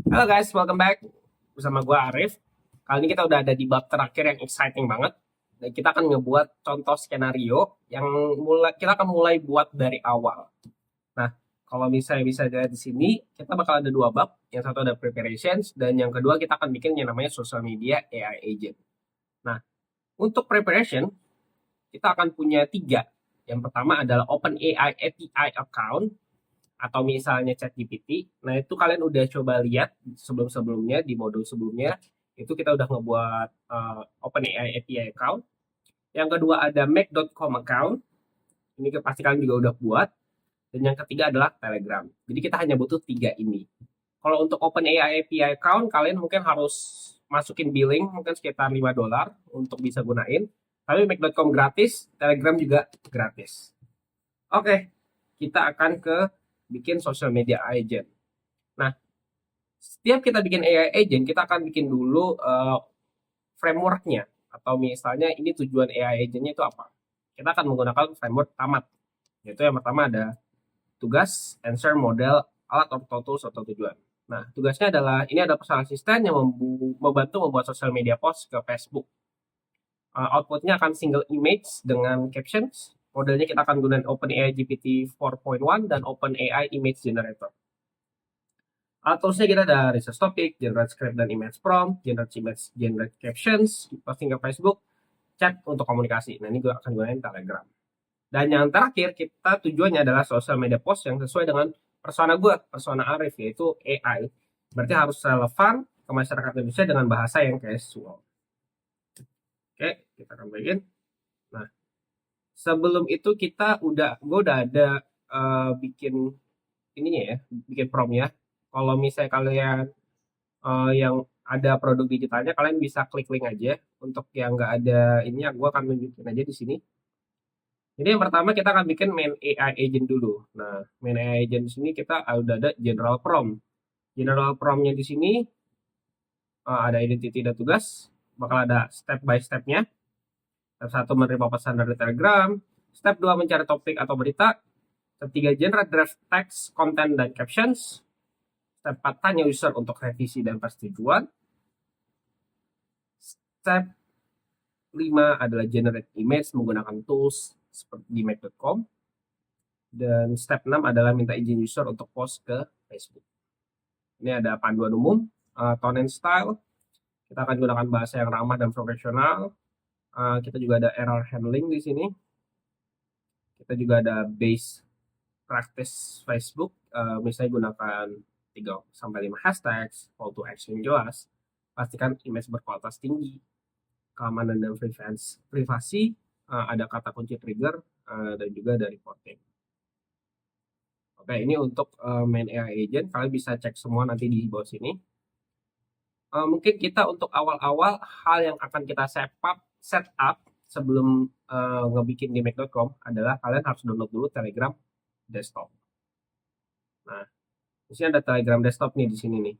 Halo guys, welcome back bersama gue Arif. Kali ini kita udah ada di bab terakhir yang exciting banget. Dan kita akan ngebuat contoh skenario yang kita akan mulai buat dari awal. Nah, kalau misalnya bisa dilihat di sini, kita bakal ada dua bab. Yang satu ada preparations dan yang kedua kita akan bikin yang namanya social media AI agent. Nah, untuk preparation kita akan punya tiga. Yang pertama adalah OpenAI API account atau misalnya ChatGPT. Nah, itu kalian udah coba lihat sebelum-sebelumnya di modul sebelumnya. Itu kita udah ngebuat OpenAI API account. Yang kedua ada Make.com account. Ini pasti kalian juga udah buat. Dan yang ketiga adalah Telegram. Jadi kita hanya butuh tiga ini. Kalau untuk OpenAI API account, kalian mungkin harus masukin billing mungkin sekitar $5 untuk bisa gunain. Tapi Make.com gratis, Telegram juga gratis. Oke, kita akan ke bikin social media agent. Nah, setiap kita bikin AI agent, kita akan bikin dulu frameworknya. Atau misalnya ini tujuan AI agentnya itu apa? Kita akan menggunakan framework tamat. Yaitu yang pertama ada tugas, answer, model, alat atau tools atau tujuan. Nah, tugasnya adalah ini ada personal assistant yang membantu membuat social media post ke Facebook. Outputnya akan single image dengan captions. Modelnya kita akan gunakan OpenAI GPT 4.1 dan OpenAI Image Generator. Toolsnya kita ada research topic, generate script dan image prompt, generate image, generate captions, posting ke Facebook, chat untuk komunikasi. Nah, ini gue akan gunain Telegram. Dan yang terakhir, kita tujuannya adalah social media post yang sesuai dengan persona gue, persona Arif, yaitu AI. Berarti harus relevan ke masyarakat Indonesia dengan bahasa yang casual. Oke, kita akan bikin. Nah, sebelum itu gue udah ada bikin ininya ya, bikin promptnya. Kalau misalnya kalian yang ada produk digitalnya, kalian bisa klik link aja. Untuk yang nggak ada ini, gue akan tunjukin aja di sini. Jadi yang pertama kita akan bikin main AI agent dulu. Nah, main AI agent di sini kita udah ada general prompt. General promptnya di sini ada identity dan tugas. Bakal ada step by stepnya. Step 1 menerima pesan dari Telegram. Step 2 mencari topik atau berita. Step 3 generate draft text, content, dan captions. Step 4 tanya user untuk revisi dan persetujuan. Step 5 adalah generate image menggunakan tools seperti di Make.com. Dan step 6 adalah minta izin user untuk post ke Facebook. Ini ada panduan umum, tone and style. Kita akan gunakan bahasa yang ramah dan profesional. Kita juga ada error handling di sini. Kita juga ada base practice Facebook. Misalnya gunakan 3 sampai 5 hashtags, call to action jelas. Pastikan image berkualitas tinggi, keamanan dan privasi, ada kata kunci trigger, dan juga ada reporting. Oke, ini untuk main AI agent, kalian bisa cek semua nanti di bawah sini. Mungkin kita untuk awal-awal hal yang akan kita set up sebelum ngebikin di Make.com adalah kalian harus download dulu Telegram desktop. Nah, di sini ada Telegram desktop nih di sini nih.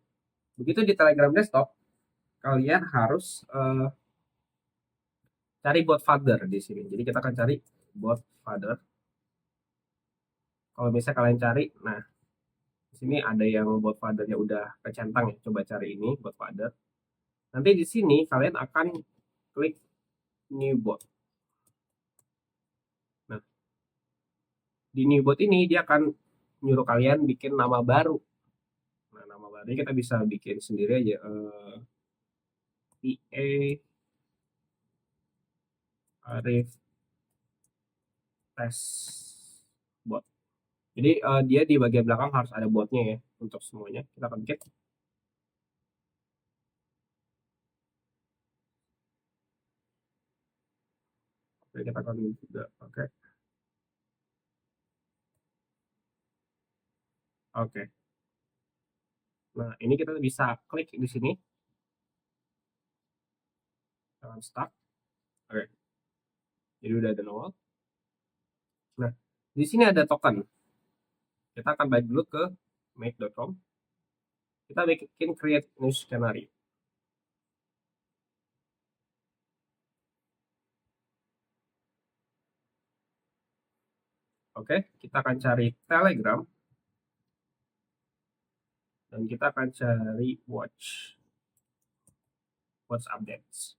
Begitu di Telegram desktop, kalian harus cari bot father di sini. Jadi kita akan cari bot father. Kalau misalnya kalian cari, nah di sini ada yang bot fathernya udah kecentang ya. Coba cari ini bot father. Nanti di sini kalian akan klik new bot. Nah, di new bot ini dia akan nyuruh kalian bikin nama baru. Nah, nama barunya kita bisa bikin sendiri aja. PA Arif Test Bot. Jadi dia di bagian belakang harus ada botnya ya untuk semuanya. Kita akan bikin. Oke, kita akan juga pakai. Oke. Nah, ini kita bisa klik di sini. Jangan start. Oke. Jadi udah ada nol. Nah, di sini ada token. Kita akan balik dulu ke make.com. Kita bikin create new scenario. Oke, kita akan cari Telegram. dan kita akan cari watch updates.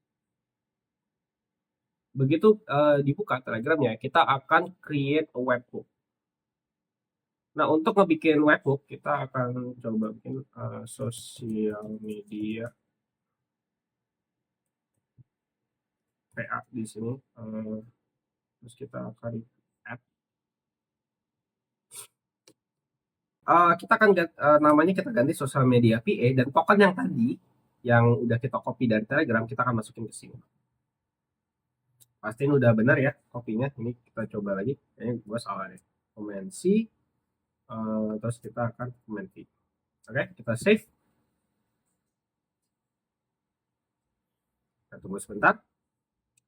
Begitu dibuka Telegramnya, kita akan create a webhook. Nah, untuk ngebikin webhook, kita akan coba bikin sosial media PA di sini. Terus kita akan add. Kita akan namanya kita ganti sosial media PA, dan token yang tadi yang udah kita copy dari Telegram kita akan masukin ke sini. Pastiin udah benar ya kopinya. Ini kita coba lagi. Kayaknya gue salah deh. Command C. Terus kita akan Command V. Oke, kita save. Kita tunggu sebentar.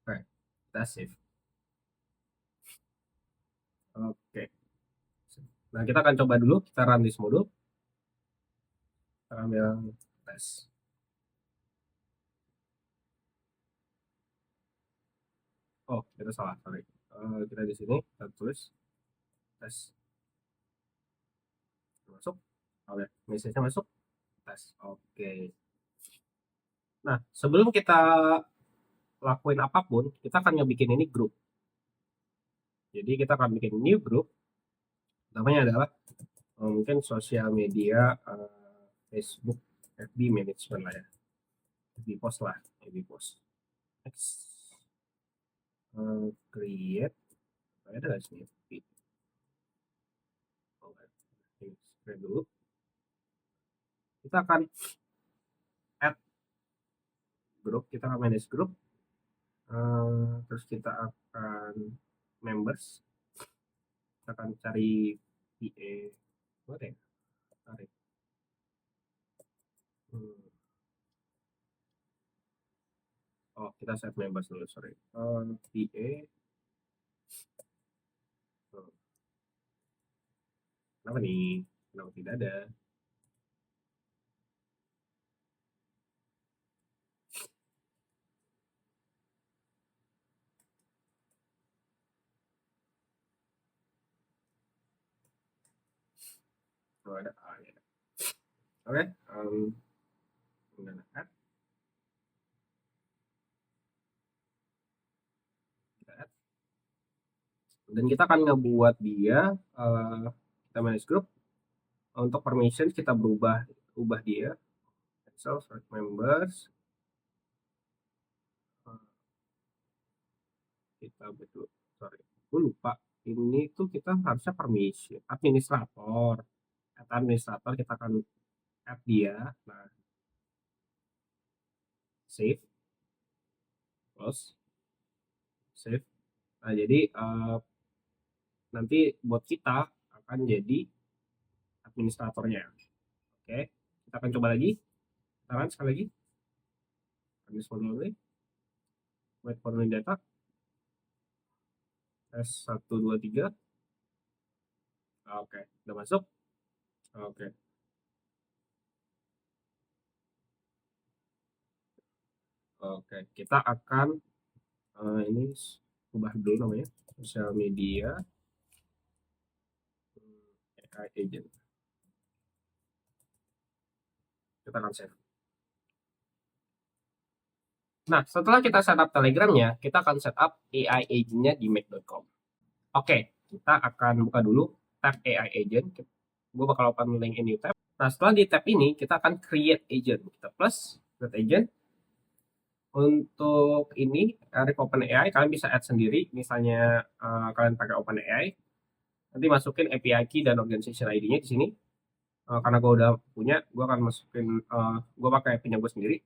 Oke, kita save. Oke. Nah, kita akan coba dulu. Kita run this module. Kita ambil tes. Oh, kita salah. Sorry. Kita di sini. Kita tulis tes. Masuk. Oke, message-nya masuk. Tes. Oke. Nah, sebelum kita lakuin apapun, kita akan ngebikin ini grup. Jadi kita akan bikin new group. Namanya adalah mungkin sosial media Facebook FB management lah ya. FB post lah, FB post. Next. Create. Ada nggak sini? Ini create dulu. Kita akan add grup. Kita akan manage grup. Terus kita akan members. Kita akan cari PA. What ya? Tarik. Oh, kita set members dulu, sorry. PA. Kenapa nih? Kenapa tidak ada? Oh, ada A ya. Oke. Add. Kita add. Dan kita akan ngebuat dia kita manage group. Untuk permission kita ubah dia. Cancel select members. Kita betul, sorry, gue lupa. Ini tuh kita harusnya permission administrator. Administrator kita akan add dia. Nah, save, close, save. Nah, jadi nanti buat kita akan jadi administratornya. Oke, kita akan coba lagi. Kita run sekali lagi. Wait for new data. S1, 2, 3. Oke, udah masuk. Oke. Oke, kita akan ini ubah dulu namanya sosial media AI agent. Kita akan save. Nah, setelah kita setup Telegramnya, kita akan setup AI agent-nya di make.com. Oke, kita akan buka dulu tab AI agent. Gue bakal open link in new tab. Nah, setelah di tab ini, kita akan create agent. Kita plus create agent. Untuk ini, dari OpenAI, kalian bisa add sendiri. Misalnya kalian pakai OpenAI, nanti masukin API key dan organization ID-nya di sini. Karena gue udah punya, gue akan masukin, gue pakai punya gue sendiri.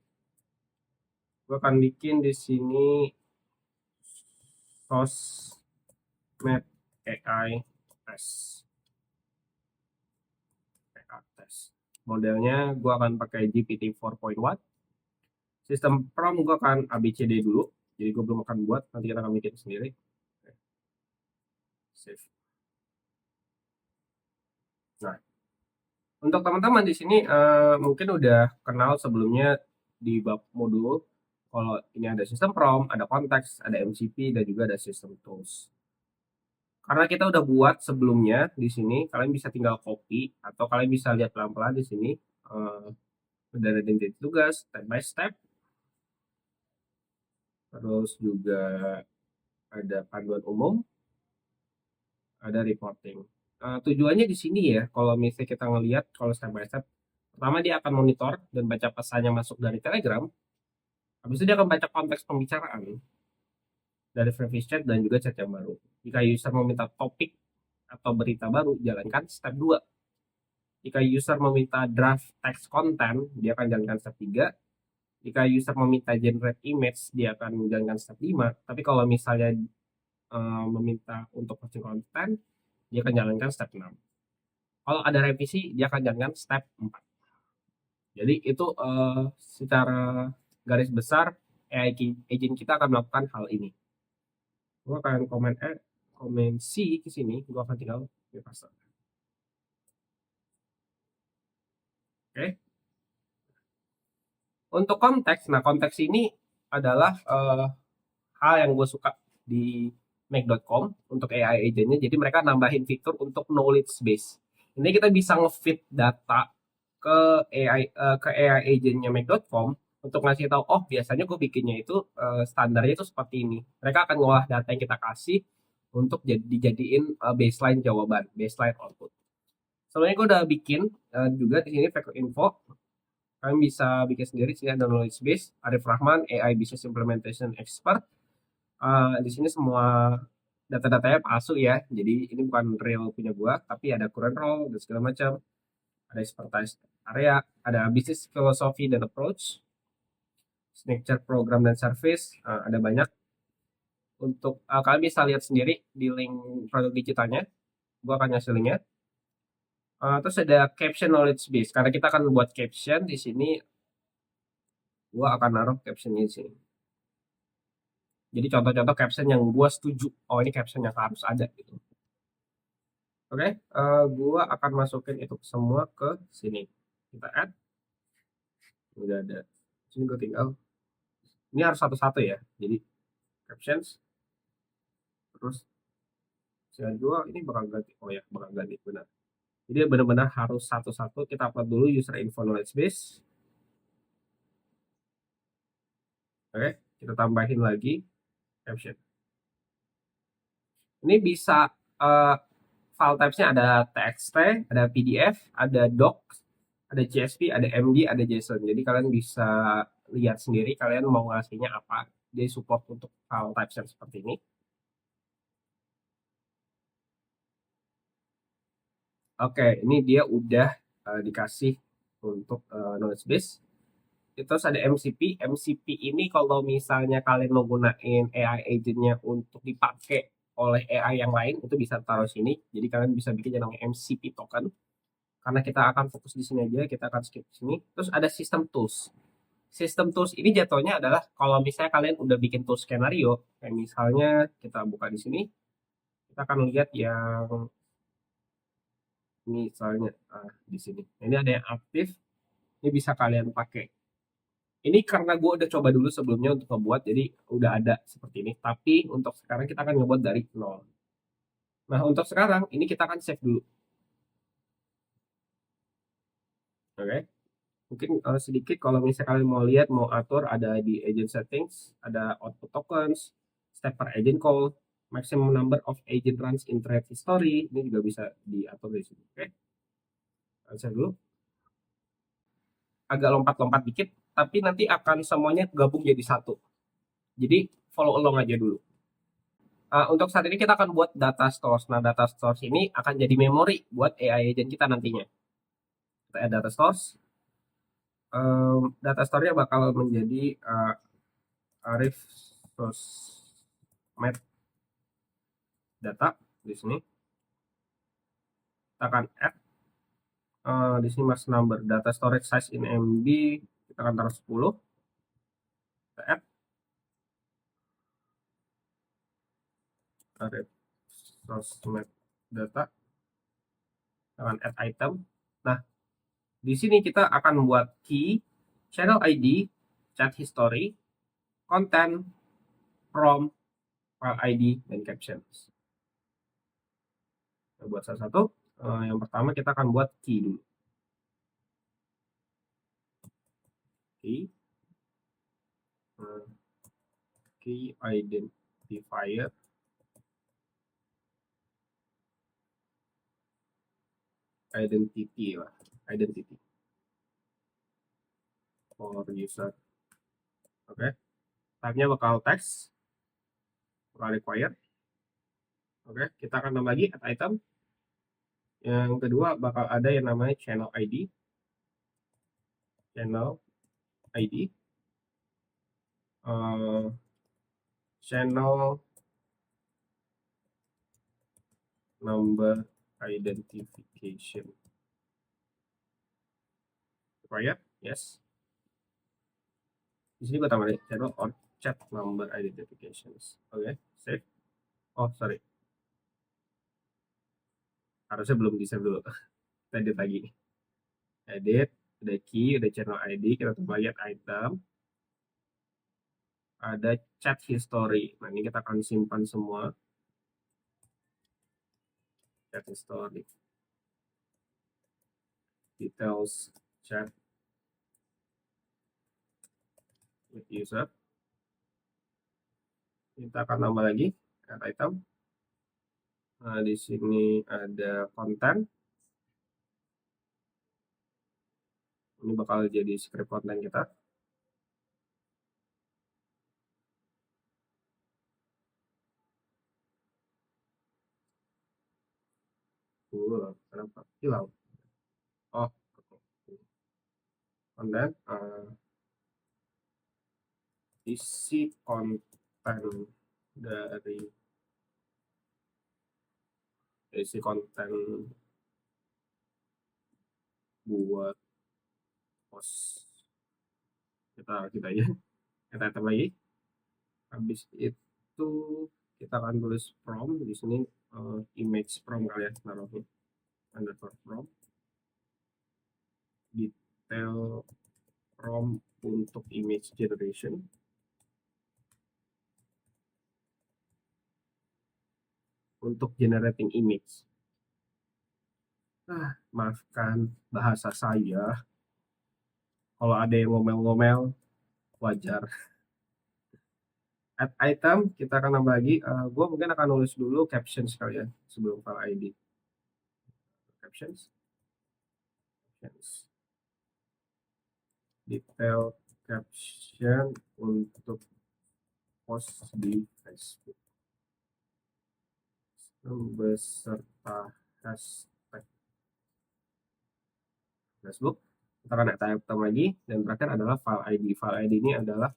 Gue akan bikin di sini sosmed AI test. Modelnya gue akan pakai GPT 4.1. Sistem prompt gue akan ABCD dulu. Jadi gue belum akan buat, nanti kita akan bikin sendiri. Save. Nah, untuk teman-teman di sini mungkin udah kenal sebelumnya di bab modul. Kalau ini ada sistem prompt, ada konteks, ada MCP, dan juga ada sistem tools. Karena kita udah buat sebelumnya di sini, kalian bisa tinggal copy atau kalian bisa lihat pelan-pelan di sini. udah ada identitas tugas step by step, terus juga ada panduan umum, ada reporting. Tujuannya di sini ya, kalau misalnya kita ngelihat kalau step by step, pertama dia akan monitor dan baca pesan yang masuk dari Telegram, habis itu dia akan baca konteks pembicaraan dari previous chat dan juga chat yang baru. Jika user meminta topik atau berita baru, jalankan step 2. Jika user meminta draft text content, dia akan jalankan step 3. Jika user meminta generate image, dia akan menjalankan step 5. Tapi kalau misalnya meminta untuk posting konten, dia akan jalankan step 6. Kalau ada revisi, dia akan jalankan step 4. Jadi itu secara garis besar AI agent kita akan melakukan hal ini. Gue akan komen C ke sini, gue akan tinggal paste. Oke. Untuk konteks, nah konteks ini adalah hal yang gue suka di Make.com untuk AI agentnya. Jadi mereka nambahin fitur untuk knowledge base. Ini kita bisa nge-feed data ke AI agentnya Make.com untuk ngasih tahu, oh biasanya gue bikinnya itu standarnya itu seperti ini. Mereka akan ngolah data yang kita kasih untuk dijadiin baseline jawaban, baseline output. Sebenarnya gue udah bikin juga di sini Factor Info. Kalian bisa bikin sendiri. Sini ada knowledge base, Arif Rahman, AI Business Implementation Expert. Di sini semua data-datanya palsu ya, jadi ini bukan real punya gua, tapi ada current role dan segala macam, ada expertise area, ada business philosophy dan approach, signature program dan service, ada banyak. Untuk kalian bisa lihat sendiri di link produk digitalnya, gua akan ngasih linknya. Terus ada caption knowledge base, karena kita akan buat caption di sini, gua akan naruh captionnya di sini. Jadi contoh-contoh caption yang gua setuju, oh ini caption yang harus ada gitu. Oke, gua akan masukin itu semua ke sini. Kita add. Udah ada. Sini gue tinggal. Ini harus satu-satu ya. Jadi captions. Terus sila 2 ini bakal ganti. Oh ya, bakal ganti benar. Jadi benar-benar harus satu-satu. Kita upload dulu user info knowledge base. Oke, kita tambahin lagi caption. Ini bisa file types-nya ada TXT, ada PDF, ada doc, ada CSV, ada MD, ada JSON. Jadi kalian bisa lihat sendiri kalian mau ngasihnya apa. Dia support untuk file types yang seperti ini. Oke, ini dia udah dikasih untuk knowledge base. Terus ada MCP. MCP ini kalau misalnya kalian menggunakan AI agentnya untuk dipakai oleh AI yang lain, itu bisa taruh sini. Jadi kalian bisa bikin yang namanya MCP token. Karena kita akan fokus di sini aja, kita akan skip sini. Terus ada system tools. Sistem tools ini jatuhnya adalah kalau misalnya kalian udah bikin tools skenario, kayak misalnya kita buka di sini, kita akan lihat yang misalnya di sini. Ini ada yang aktif, ini bisa kalian pakai. Ini karena gue udah coba dulu sebelumnya untuk ngebuat, jadi udah ada seperti ini. Tapi untuk sekarang kita akan ngebuat dari nol. Nah untuk sekarang ini kita akan save dulu. Oke. Mungkin sedikit kalau misalnya kalian mau lihat, mau atur, ada di agent settings, ada output tokens, step per agent call, maximum number of agent runs in thread history, ini juga bisa diatur di sini. Oke. Saya dulu. Agak lompat-lompat dikit, tapi nanti akan semuanya gabung jadi satu. Jadi follow along aja dulu. Untuk saat ini kita akan buat data stores. Nah, data stores ini akan jadi memori buat AI agent kita nantinya. Kita add data stores. Data store-nya bakal menjadi Arif Sosmed data di sini. Kita akan add di sini mas number data storage size in MB, kita akan taruh 10. Kita add Arif Sosmed data, kita akan add item. Nah, di sini kita akan membuat key, channel ID, chat history, content, prompt, file ID, dan captions. Kita buat satu-satu. Yang pertama kita akan buat key dulu. key, key identifier, identity lah, identity for user. Oke, type-nya bakal text, bakal require. Oke, kita akan tambah lagi add item. Yang kedua bakal ada yang namanya channel ID, channel ID, channel number identification. Required, yes. Di sini gue tambah channel or chat number identifications. Oke, save. Oh, sorry. Harusnya belum di save dulu. Kita edit lagi. Edit, udah key, udah channel ID, kita tambah lihat item. Ada chat history. Nah, ini kita akan simpan semua. Chat history. Details chat with user. Kita akan tambah lagi add item. Nah, di sini ada konten. Ini bakal jadi script konten kita. Kenapa hilang? Oh, konten. Isi konten dari isi konten buat post kita ya, kita tambah lagi. Habis itu kita akan tulis from di sini, image from kali ya, naruhnya underscore from, detail from untuk image generation, untuk generating image. Maafkan bahasa saya, kalau ada yang ngomel-ngomel wajar. Add item, kita akan nambah lagi. Gue mungkin akan nulis dulu captions kalian sebelum file ID. Captions. Detail caption untuk post di Facebook beserta hashtag Facebook. Kita akan add item lagi, dan terakhir adalah file ID. File ID ini adalah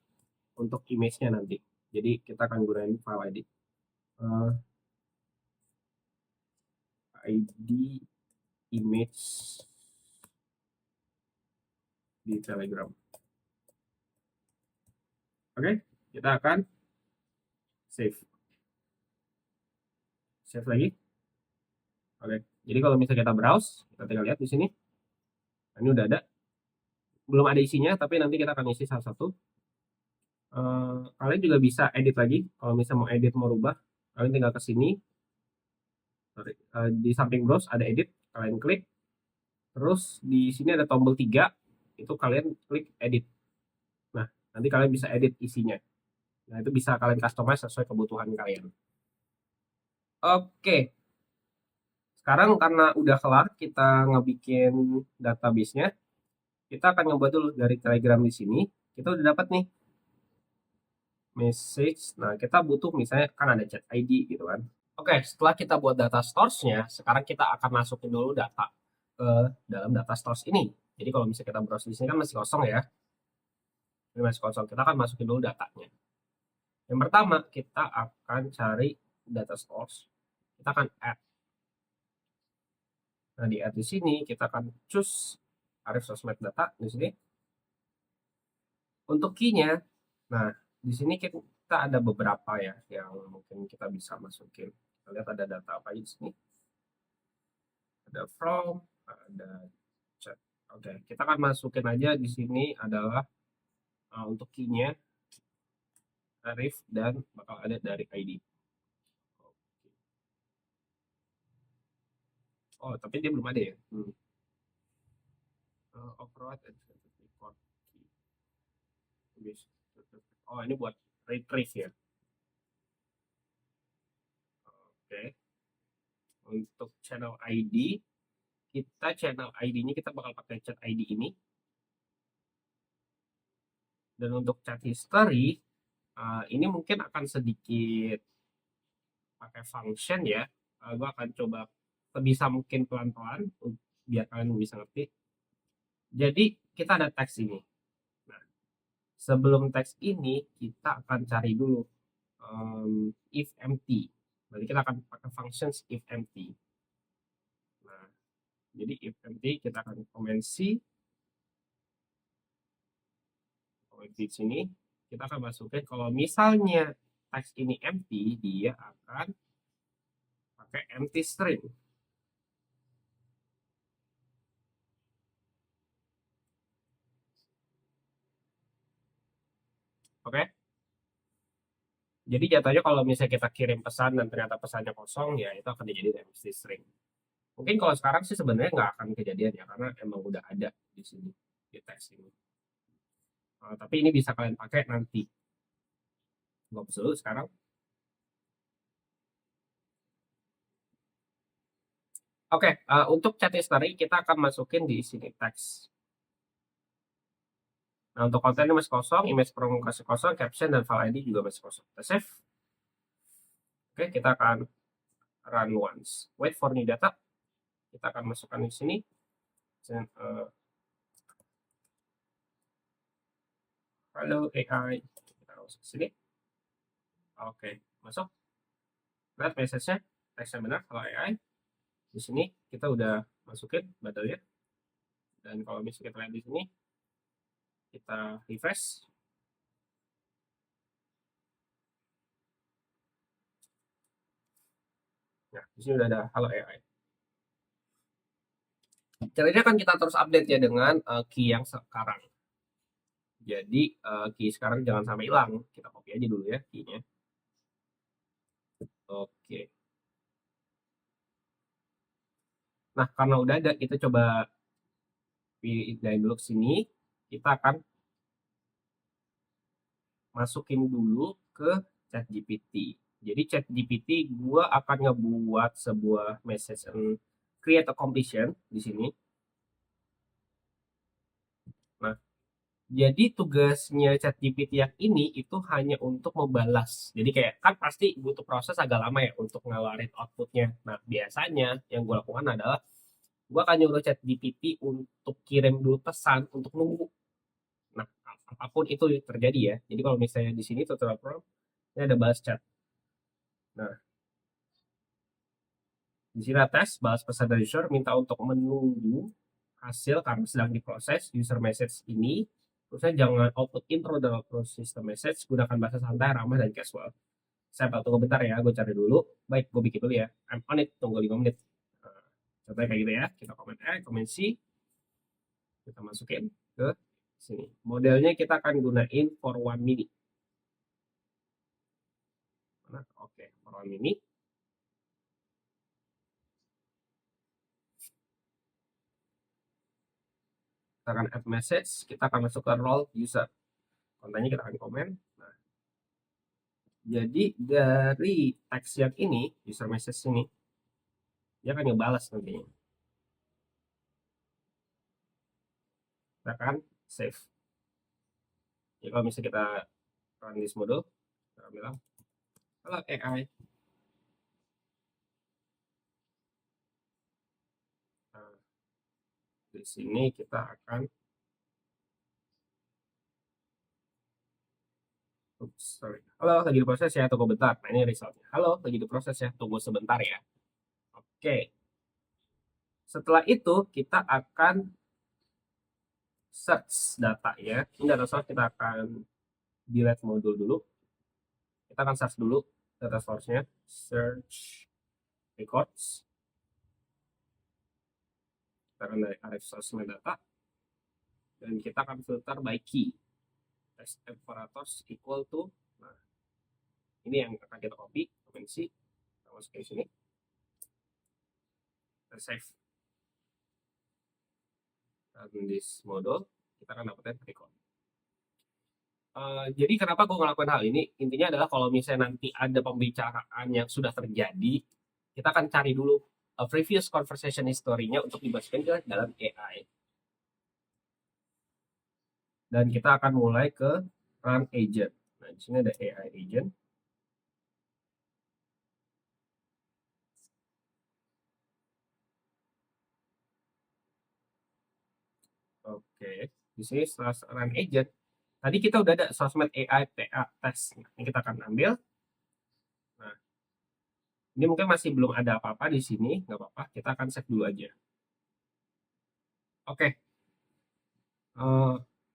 untuk image-nya nanti. Jadi kita akan gunain file ID. ID image di Telegram. Oke, kita akan save. Save lagi. Oke, jadi kalau misalnya kita browse, kita tinggal lihat di sini. Ini udah ada. Belum ada isinya, tapi nanti kita akan isi satu-satu. Kalian juga bisa edit lagi. Kalau misalnya mau edit, mau rubah, kalian tinggal ke sini. Di samping browse ada edit, kalian klik. Terus di sini ada tombol 3, itu kalian klik edit. Nah, nanti kalian bisa edit isinya. Nah, itu bisa kalian customize sesuai kebutuhan kalian. Oke. Sekarang karena udah kelar kita ngebikin database-nya, kita akan ngebuat dulu dari Telegram di sini. Kita udah dapat nih message. Nah, kita butuh misalnya kan ada chat ID gitu kan. Oke, setelah kita buat data stores-nya, sekarang kita akan masukin dulu data ke dalam data stores ini. Jadi kalau misalnya kita browse di sini kan masih kosong ya. Ini masih kosong, kita akan masukin dulu datanya. Yang pertama, kita akan cari data stores. Kita akan add. Nah, di add di sini kita akan choose Arif Sosmed Data di sini. Untuk key-nya, nah di sini kita ada beberapa ya yang mungkin kita bisa masukin. Kita lihat ada data apa aja di sini. Ada from, ada chat. Oke, kita akan masukin aja di sini adalah untuk key-nya Arif dan bakal ada dari ID. Oh, tapi dia belum ada ya. Override and record key. Oh, ini buat retrieve ya. Oke. Untuk channel ID, kita channel ID-nya kita bakal pakai chat ID ini. Dan untuk chat history, ini mungkin akan sedikit pakai function ya. Gue akan coba sebisa mungkin pelan-pelan biar kalian bisa ngerti. Jadi kita ada teks ini. Nah, sebelum teks ini kita akan cari dulu if empty. Berarti kita akan pakai functions if empty. Nah, jadi if empty kita akan komen C. Komen di sini kita akan masukin kalau misalnya teks ini empty, dia akan pakai empty string. Oke. Jadi jatuhnya kalau misalnya kita kirim pesan dan ternyata pesannya kosong, ya itu akan dijadiin empty string. Mungkin kalau sekarang sih sebenarnya nggak akan kejadian ya, karena emang udah ada di sini, di teks ini. Tapi ini bisa kalian pakai nanti. Gue hapus dulu sekarang. Oke, untuk chat history kita akan masukin di sini teks. Nah, untuk kontennya masih kosong, image promokasi kosong, caption dan file ID juga masih kosong. Kita save. Oke, kita akan run once. Wait for new data. Kita akan masukkan di sini. Halo AI. Kita masuk ke sini. Oke, masuk. Lihat message-nya, teksnya benar, halo AI. Di sini kita udah masukin badalnya. Dan kalau misalnya kita lihat di sini, kita refresh. Nah, di sini udah ada halo AI. Caranya kan kita terus update ya dengan key yang sekarang. Jadi key sekarang jangan sampai hilang. Kita copy aja dulu ya key-nya. Oke. Nah, karena udah ada, kita coba pindahin dulu ke sini. Kita akan masukin dulu ke ChatGPT. Jadi ChatGPT gua akan ngebuat sebuah message and create a completion di sini. Nah, jadi tugasnya ChatGPT yang ini itu hanya untuk membalas. Jadi kayak kan pasti butuh proses agak lama ya untuk ngeluarin outputnya. Nah, biasanya yang gue lakukan adalah gue akan nyuruh ChatGPT untuk kirim dulu pesan untuk nunggu. Nah, apapun itu terjadi ya. Jadi kalau misalnya di sini tutorial prompt, ini ada balas chat. Nah, di sini tes balas pesan dari user minta untuk menunggu hasil karena sedang diproses user message ini. Terusnya jangan output intro dan output system message, gunakan bahasa santai, ramah, dan casual. Saya tunggu bentar ya, gue cari dulu. Baik, gue bikin dulu ya. I'm on it, tunggu 5 menit. Nah, contohnya kayak gitu ya. Kita komen A, komen C. Kita masukin ke sini. Modelnya kita akan gunain for 1 minute. Oke, for 1 minute. Kita akan add message. Kita akan masuk ke role user. Kontennya kita akan komen. Nah, jadi dari teks yang ini, user message ini, dia akan ngebalas nantinya. Kita akan save. Jadi kalau misalnya kita run this model, kita bilang, halo AI. Nah, di sini kita akan sorry. Halo, lagi diproses ya, tunggu bentar. Nah, ini resultnya. Halo, lagi diproses ya, tunggu sebentar ya. Oke. Setelah itu, kita akan search data ya. Ini data source kita akan delete modul dulu. Kita akan search dulu data source-nya. Search records. Kita akan dari array source data. Dan kita akan filter by key. Text operators equal to. Nah, ini yang akan kita copy. Comment C. Kita masukin sini. Dan save. Dan this model kita akan dapetin record. Jadi kenapa gue ngelakuin hal ini? Intinya adalah kalau misalnya nanti ada pembicaraan yang sudah terjadi, kita akan cari dulu previous conversation history-nya untuk dimasukin ke dalam AI. Dan kita akan mulai ke run agent. Nah, di sini ada AI agent. Oke, di sini setelah run agent, tadi kita udah ada sosmed AI TA test. Ini kita akan ambil. Nah, ini mungkin masih belum ada apa-apa di sini, nggak apa-apa. Kita akan save dulu aja. Oke,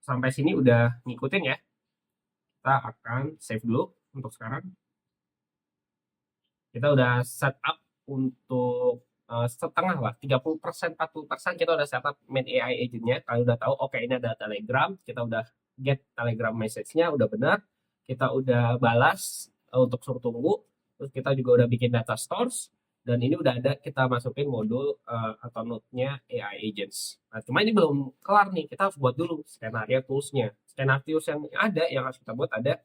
sampai sini udah ngikutin ya. Kita akan save dulu untuk sekarang. Kita udah setup untuk setengah lah, 30%, 40% kita udah setup main AI agentnya. Kalau udah tahu, oke ini ada Telegram, kita udah get Telegram message-nya, udah benar. Kita udah balas untuk suruh tunggu. Terus kita juga udah bikin data stores. Dan ini udah ada kita masukin modul atau node-nya AI agents. Nah, cuma ini belum kelar nih. Kita harus buat dulu skenario tools-nya. Skenario yang ada, yang harus kita buat ada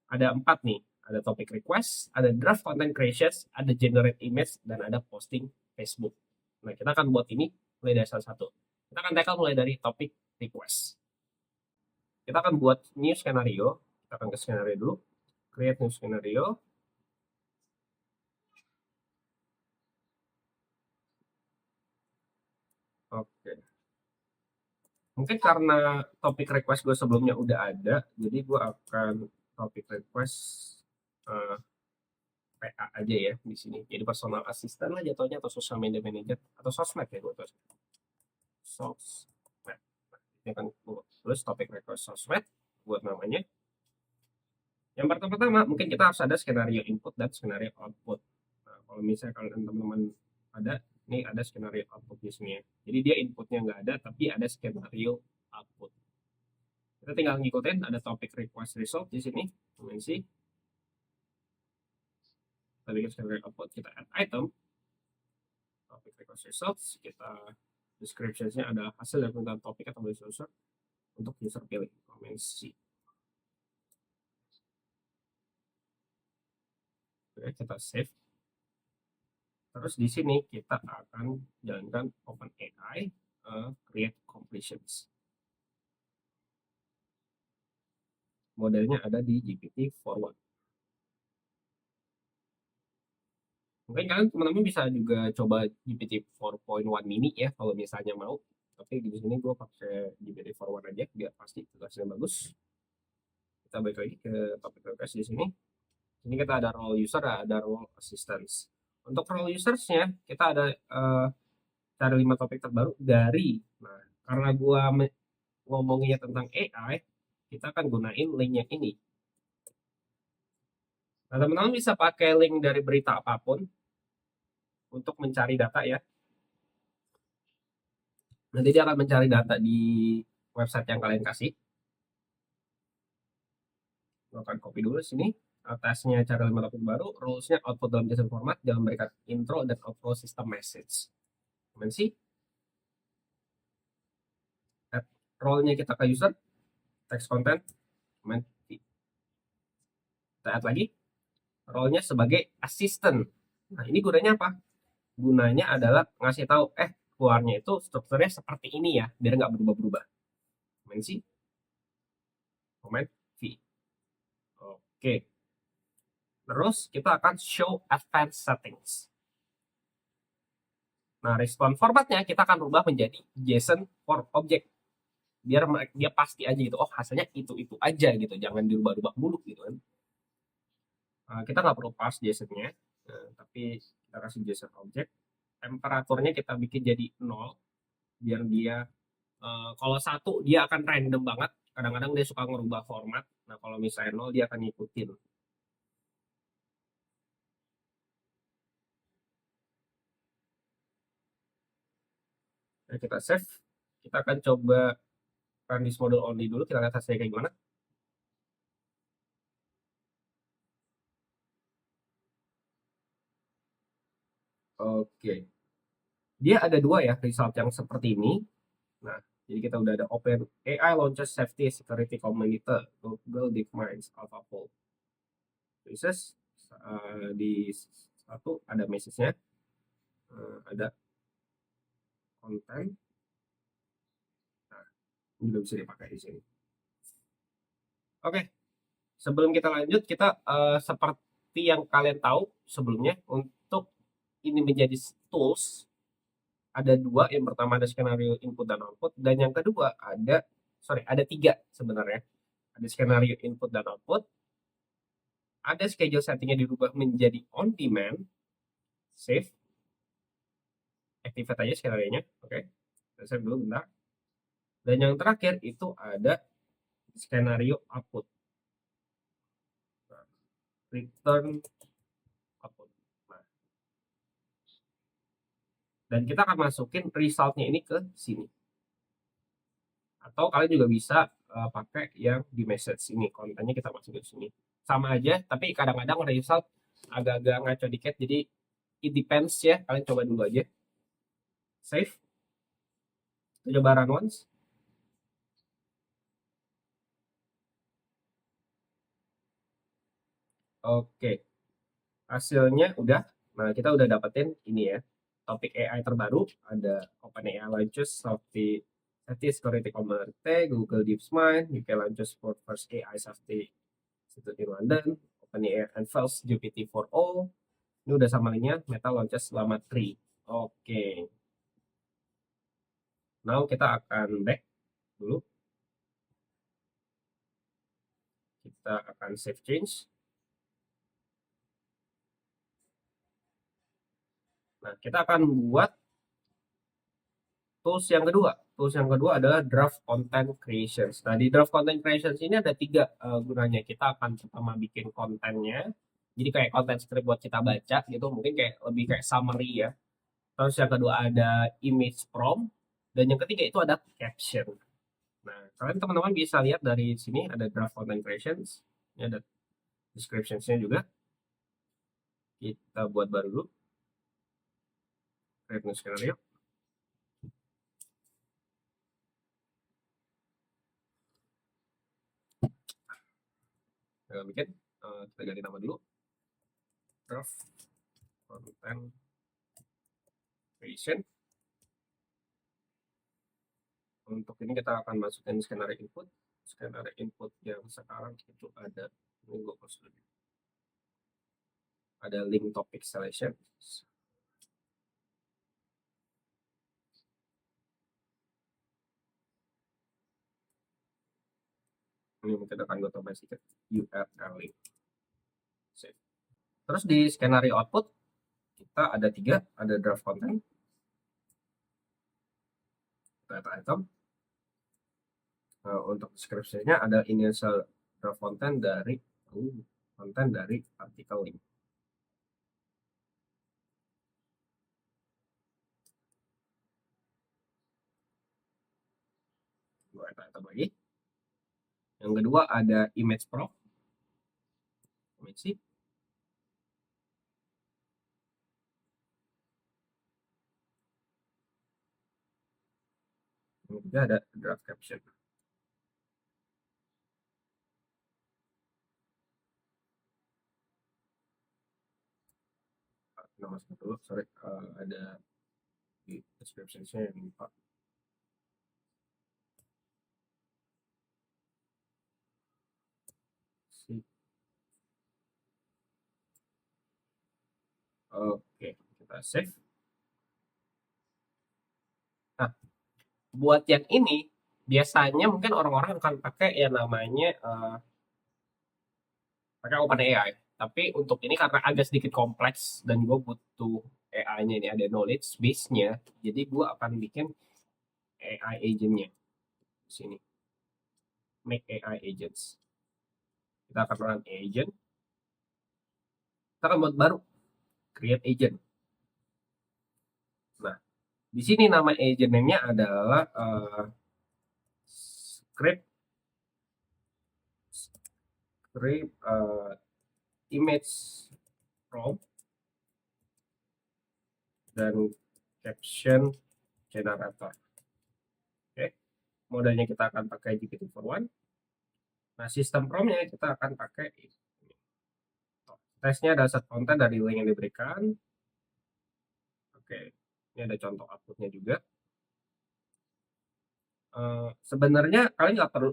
4 nih. Ada topic request, ada draft content creations, ada generate image, dan ada posting Facebook. Nah, kita akan buat ini mulai dari salah satu. Kita akan tackle mulai dari topic request. Kita akan buat new skenario. Kita akan ke skenario dulu. Create new skenario. Oke. Mungkin karena topic request gue sebelumnya udah ada, jadi gue akan topic request PA aja ya di sini. Jadi personal assistant lah jatuhnya, atau social media manager, atau sosmed ya gue tuh. Sosmed. Ini kan tulis topik request sosmed buat namanya. Yang pertama mungkin kita harus ada skenario input dan skenario output. Nah, kalau misalnya kalian teman-teman ada, ini ada skenario output di sini ya. Jadi dia inputnya nggak ada, tapi ada skenario output. Kita tinggal ngikutin, ada topic request result di sini, dimensi. Kita bikin skenario output, kita add item, topic request results, kita description-nya ada hasil dari penggunaan topik atau user untuk user pilih, dimensi. Oke, kita save. Terus di sini kita akan jalankan OpenAI create completions. Modelnya ada di GPT-4o. Mungkin kalian teman-teman bisa juga coba GPT-4.1 mini ya kalau misalnya mau. Tapi di sini gue pakai GPT-4o aja biar pasti tugasnya bagus. Kita balik lagi ke topik request di sini. Ini kita ada role user, ada role assistants. Untuk role usersnya kita ada cari 5 topik terbaru dari. Nah, karena gue ngomonginnya tentang AI, kita akan gunain link yang ini. Nah, teman-teman bisa pakai link dari berita apapun untuk mencari data ya. Nanti dia akan mencari data di website yang kalian kasih. Gue akan copy dulu sini. Atasnya cara 5 topik baru, rules-nya output dalam JSON format, jangan berikan intro dan outro system message. Dimensi. Add role-nya kita ke user, text content, kita add lagi role-nya sebagai assistant. Nah, ini gunanya apa? Gunanya adalah ngasih tahu, keluarnya itu strukturnya seperti ini ya, biar nggak berubah-berubah. Dimensi, comment, V. Oke. Terus kita akan show advanced settings. Nah, respon formatnya kita akan rubah menjadi JSON for object. Biar dia pasti aja gitu, oh hasilnya itu aja gitu, jangan dirubah-rubah mulu gitu kan. Kita nggak perlu pass JSON-nya, tapi kita kasih JSON object. Temperaturnya kita bikin jadi 0, biar dia kalau 1 dia akan random banget, kadang-kadang dia suka ngerubah format. Nah, kalau misalnya 0 dia akan ngikutin. Nah, kita save, kita akan coba run this model only dulu, kita lihat hasilnya kayak gimana. Oke, dia ada 2 ya result yang seperti ini. Nah, Jadi kita udah ada Open AI launches safety security communicator Google DeepMinds AlphaFold. Princess di satu ada message-nya, ada konten. Nah, ini juga bisa dipakai di sini. Oke, sebelum kita lanjut, kita seperti yang kalian tahu sebelumnya, untuk ini menjadi tools ada dua. Yang pertama ada skenario input dan output, dan yang kedua ada tiga sebenarnya. Ada skenario input dan output, ada schedule settingnya dirubah menjadi on demand, save, activate aja skenario-nya. Oke, save dulu bentar. Dan yang terakhir itu ada skenario output, return output. Nah, dan kita akan masukin resultnya ini ke sini, atau kalian juga bisa pakai yang di message ini, kontennya kita masukin ke sini sama aja. Tapi kadang-kadang result agak-agak ngaco dikit, jadi it depends ya. Kalian coba dulu aja. Save, kita coba run once. Oke, hasilnya udah. Nah, kita udah dapetin ini ya, topik AI terbaru. Ada OpenAI launches safety security community, Google DeepMind, UK launches for first AI safety institute in London, OpenAI unveils GPT-4o. Ini udah summary-nya, Meta launches Llama 3. Oke. Now kita akan back dulu. Kita akan save change. Nah, kita akan buat tools yang kedua. Tools yang kedua adalah draft content creations. Nah, di draft content creations ini ada tiga gunanya. Kita akan pertama bikin kontennya. Jadi kayak konten script buat kita baca gitu. Mungkin kayak lebih kayak summary ya. Terus yang kedua ada image prompt. Dan yang ketiga itu ada caption. Nah, kalian teman-teman bisa lihat dari sini ada draft content creations. Ini ada descriptions-nya juga. Kita buat baru dulu. Create new scenario. Kita bikin, kita ganti nama dulu. Draft content creation. Untuk ini kita akan masukin skenario input. Skenario input yang sekarang itu ada, ini gue post dulu. Ada link topic selection. Ini mungkin akan gue tambah sedikit URL link. Save. Terus di skenario output kita ada tiga, ada draft content, data item. Untuk description-nya ada initial draft content dari artikel link. Dua data item lagi. Yang kedua ada image prompt. Image. Yang ketiga ada draft caption. Nama dulu, sorry, ada di description-nya yang lupa. Oke, kita save. Nah, buat yang ini biasanya mungkin orang-orang akan pakai yang namanya pakai OpenAI. Tapi untuk ini karena agak sedikit kompleks dan gue butuh AI-nya ini ada knowledge base-nya, jadi gue akan bikin AI agent-nya di sini. Make AI agents. Kita akan run agent. Kita akan buat baru, create agent. Nah, di sini nama agent name-nya adalah script image prompt dan caption generator. Oke. Modelnya kita akan pakai GPT-4o. Nah, sistem prompt-nya kita akan pakai ini. Tesnya ada set konten dari link yang diberikan. Oke, ini ada contoh outputnya juga. Sebenarnya kalian nggak perlu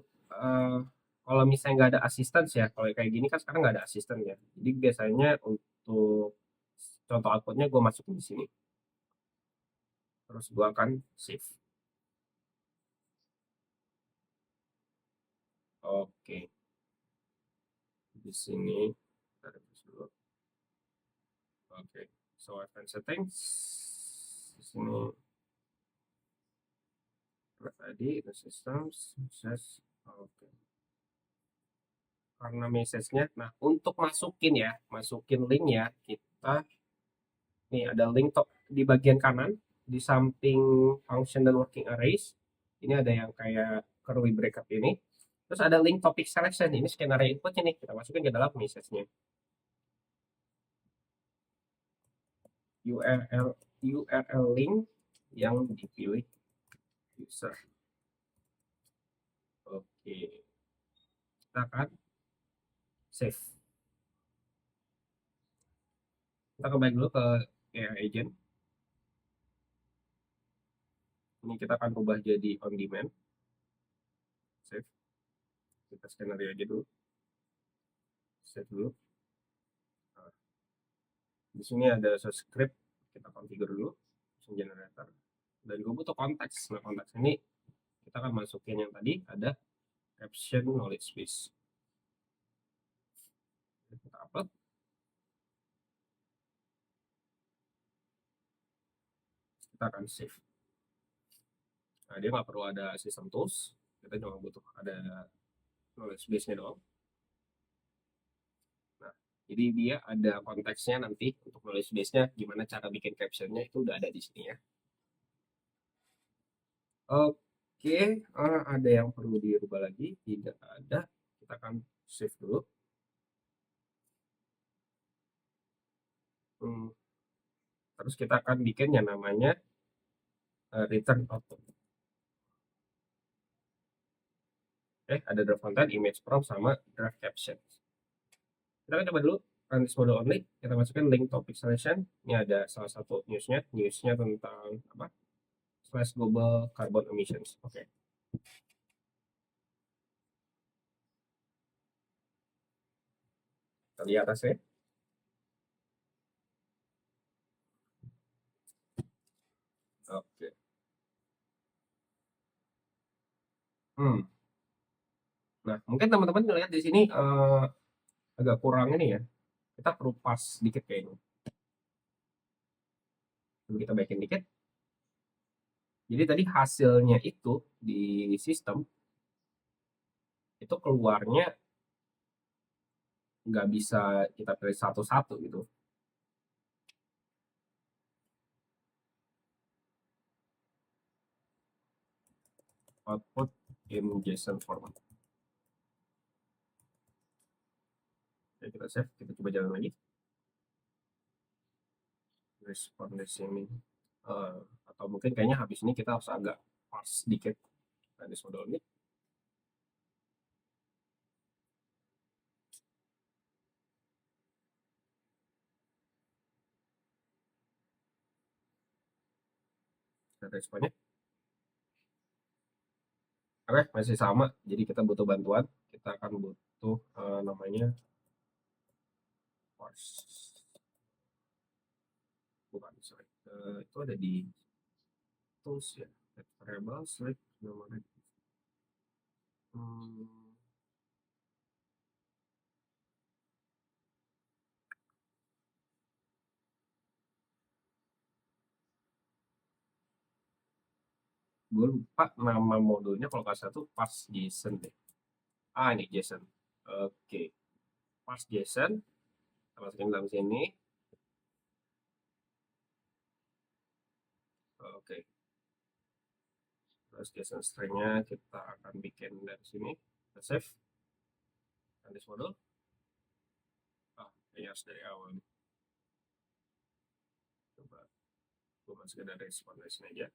kalau misalnya nggak ada asisten ya, kalau kayak gini kan sekarang nggak ada asisten ya. Jadi biasanya untuk contoh outputnya gue masukin di sini. Terus gue akan save. Oke, di sini kita refresh dulu. Oke, so advanced settings di sini. Tadi the systems message. Oke, karena message-nya. Nah, untuk masukin link ya, kita nih ada link di bagian kanan di samping function dan working arrays. Ini ada yang kayak curly bracket ini. Terus ada link topic selection. Ini skenario inputnya nih, kita masukin ke dalam message-nya. URL link yang dipilih user. Oke, kita akan save. Kita kembali dulu ke AI agent. Ini kita akan ubah jadi on demand. Save. Kita skenario aja dulu. Save dulu. Nah, di sini ada script. Kita configure dulu. Generator. Dan gue butuh konteks. Nah, konteks ini kita akan masukin yang tadi ada caption knowledge base. Kita upload. Kita akan save. Nah, dia nggak perlu ada system tools. Kita cuma butuh ada knowledge base-nya doang. Nah, jadi dia ada konteksnya nanti untuk knowledge base-nya, gimana cara bikin caption-nya itu udah ada di sini ya. Oke, ada yang perlu dirubah lagi? Tidak ada. Kita akan save dulu. Terus kita akan bikin yang namanya return output. Ada draft content, image prompt, sama draft caption. Kita akan coba dulu run this model only. Kita masukin link topic selection. Ini ada salah satu newsnya tentang apa? /global carbon emissions. Oke. Kita lihat atasnya. Oke. Nah, mungkin teman-teman lihat di sini agak kurang ini ya. Kita perlu pas dikit kayaknya. Lalu kita baikin dikit. Jadi tadi hasilnya itu di sistem itu keluarnya nggak bisa kita pilih satu-satu gitu. Output in JSON format. Oke, kita save, kita coba jalan lagi. Respon di sini. Atau mungkin kayaknya habis ini kita harus agak pas dikit. Nah, di model ini. Kita responnya. Oke, masih sama. Jadi kita butuh bantuan. Kita akan butuh namanya parse. Bukan, sorry. Itu ada di tools ya. Variable select nomor. Gue lupa nama modulnya, kalau nggak salah tuh parse JSON deh. Ini JSON. Oke, parse JSON. Kita masukin dalam sini. Oke. Terus JSON stringnya kita akan bikin dari sini. Kita save. Dan this model. Kayaknya harus dari awal. Coba gue masukin dari respon dari sini aja.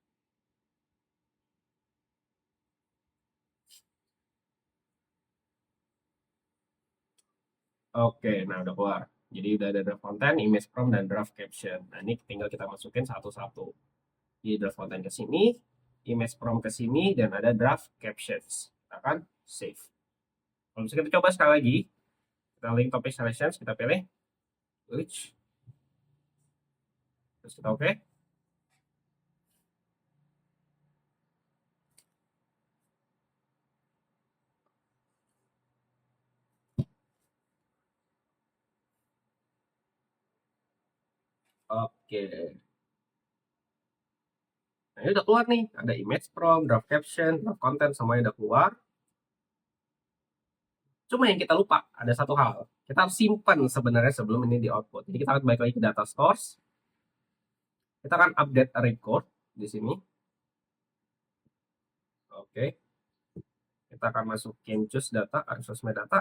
Oke, nah udah keluar. Jadi udah ada draft content, image prompt, dan draft caption. Nah ini tinggal kita masukin satu-satu. Di draft content ke sini, image prompt ke sini, dan ada draft captions. Kita akan save. Kalau misalnya kita coba sekali lagi, kita link topic selections, kita pilih, which, terus kita oke. Oke. Nah ini udah keluar nih, ada image prompt, draft caption, draft content, semuanya udah keluar. Cuma yang kita lupa, ada satu hal. Kita harus simpan sebenarnya sebelum ini di output. Jadi kita akan balik lagi ke data source. Kita akan update record di sini. Oke. Kita akan masukin choose data, resource data.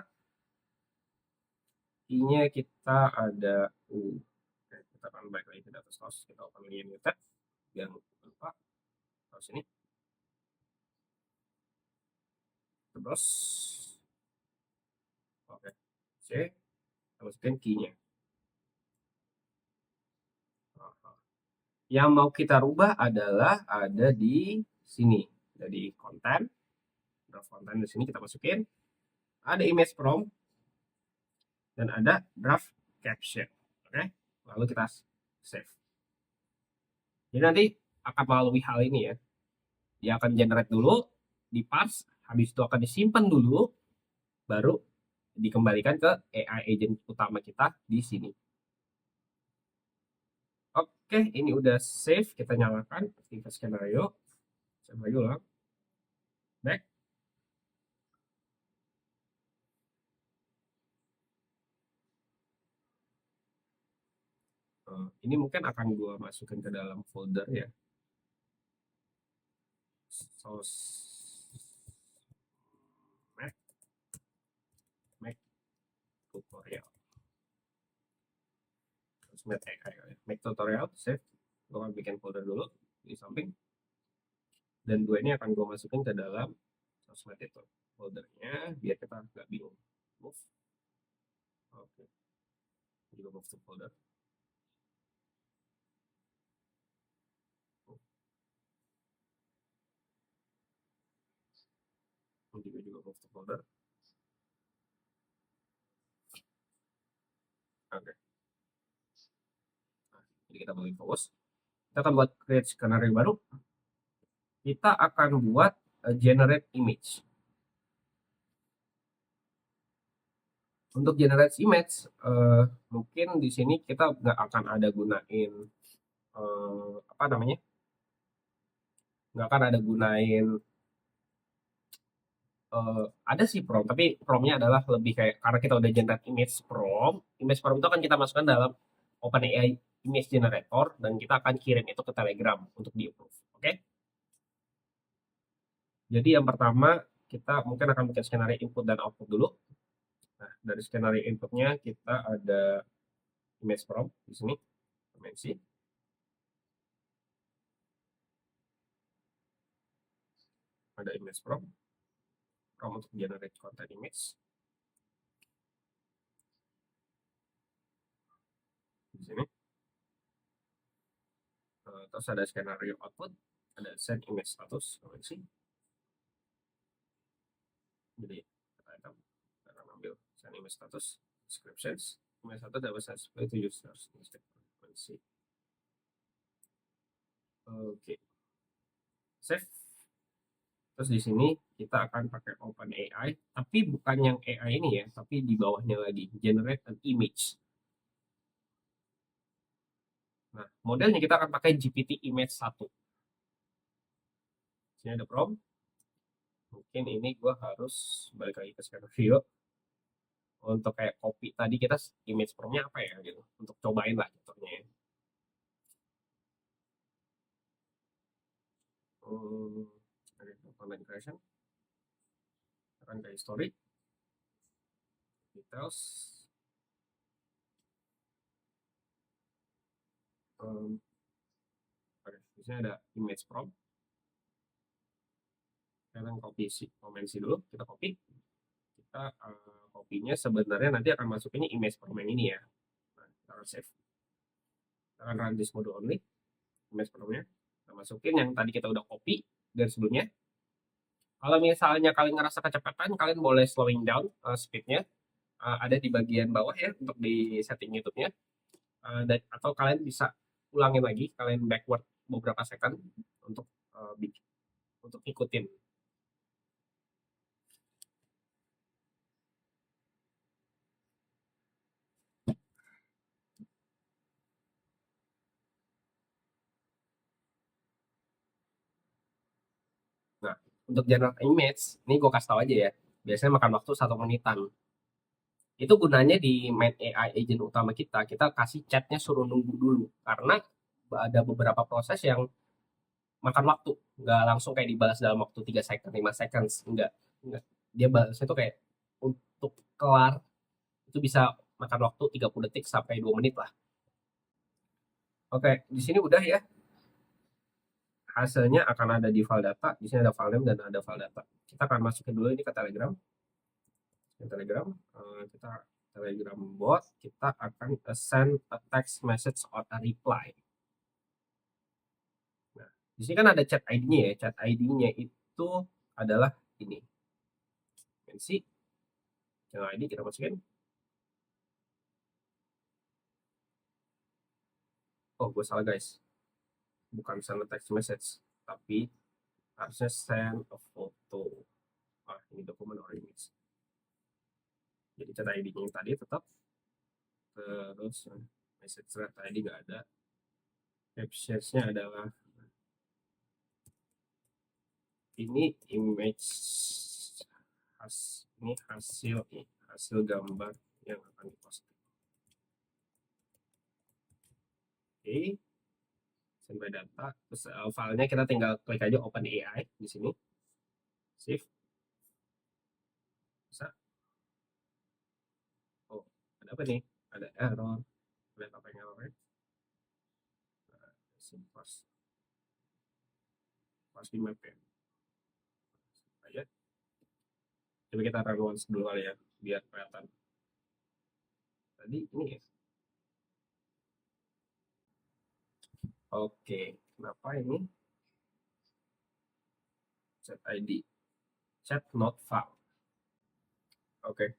I-nya kita ada U. Oke, kita akan balik lagi ke data source. Kita open lagi new tab. Biar lupa. Terus ini. Terus. Oke. C. Kita masukin key-nya. Yang mau kita rubah adalah ada di sini. Jadi konten, draft konten di sini kita masukin. Ada image prompt dan ada draft caption. Oke, lalu kita save. Jadi nanti akan melalui hal ini ya. Dia akan generate dulu, di parse, habis itu akan disimpan dulu, baru dikembalikan ke AI agent utama kita di sini. Oke, ini udah save, kita nyalakan, aktifkan skenario, save lagi ulang, back. Ini mungkin akan gue masukin ke dalam folder ya. Mac, Mac tutorial. Mac AI, Mac tutorial, save. Gue akan bikin folder dulu di samping. Dan dua ini akan gue masukin ke dalam sosmed itu foldernya biar kita nggak bingung. Move. Oke. Juga move to folder. Juga move to folder. Oke. Nah, jadi kita boleh fokus. Kita akan buat create skenario baru. Kita akan buat generate image. Untuk generate image, mungkin di sini kita nggak akan ada gunain apa namanya? Nggak akan ada gunain ada sih prompt, tapi promptnya adalah lebih kayak karena kita udah generate image prompt itu akan kita masukkan dalam OpenAI image generator dan kita akan kirim itu ke Telegram untuk di approve. Oke? Jadi yang pertama kita mungkin akan bikin skenario input dan output dulu. Nah, dari skenario inputnya kita ada image prompt di sini, dimensi. Ada image prompt untuk generate content image. Di sini. Terus ada skenario output, ada set image status, dimensi. Jadi kita akan ambil set image status, descriptions, image status dapat saya display to users. Oke, save. Terus di sini kita akan pakai OpenAI, tapi bukan yang AI ini ya, tapi di bawahnya lagi, generate an image. Nah, modelnya kita akan pakai GPT Image 1. Sini ada prompt. Mungkin ini gue harus balik lagi ke skenario. Untuk kayak copy tadi kita image promptnya apa ya gitu. Untuk cobain lah contohnya ya. Ada content creation. Akan ke history. Details. Oke, di sini ada image prompt. Kita copy si komensi dulu, kita copy, kita copy-nya sebenarnya nanti akan masukinnya image from yang ini ya. Nah, kita akan save. Kita akan run this mode only. Image from-nya kita masukin yang tadi kita udah copy dari sebelumnya. Kalau misalnya kalian ngerasa kecepatan, kalian boleh slowing down speed-nya. Ada di bagian bawah ya untuk di setting YouTube-nya. Atau kalian bisa ulangin lagi, kalian backward beberapa second untuk untuk ikutin. Nah, untuk generate image, ini gue kasih tau aja ya. Biasanya makan waktu 1 menitan. Itu gunanya di main AI agent utama kita kasih chatnya suruh nunggu dulu. Karena ada beberapa proses yang makan waktu. Nggak langsung kayak dibalas dalam waktu 3 second, 5 seconds. Enggak. Dia balasnya tuh kayak untuk kelar, itu bisa makan waktu 30 detik sampai 2 menit lah. Oke, di sini udah ya. Hasilnya akan ada di file data. Di sini ada file name dan ada file data. Kita akan masukin dulu ini ke Telegram. Kita Telegram bot, kita akan send a text message or a reply. Nah, di sini kan ada chat ID-nya ya. Chat ID-nya itu adalah ini. Mensi, channel ID kita masukin. Oh, gue salah guys. Bukan send a text message, tapi harusnya send a photo. Ini dokumen or image. Jadi chat ID-nya yang tadi tetap. Terus message thread ID nggak ada. Captions-nya adalah ini image ini hasil gambar yang akan diposting. Oke, sampai data. Terus filenya kita tinggal klik aja open AI di sini. Save. Bisa. Oh, ada apa nih? Ada error. Lihat apa yang errornya? Pas di map ya. Aja. Coba kita run once dulu kali ya, biar kelihatan. Tadi ini ya. Oke, kenapa ini? Chat ID. Chat not found. Oke.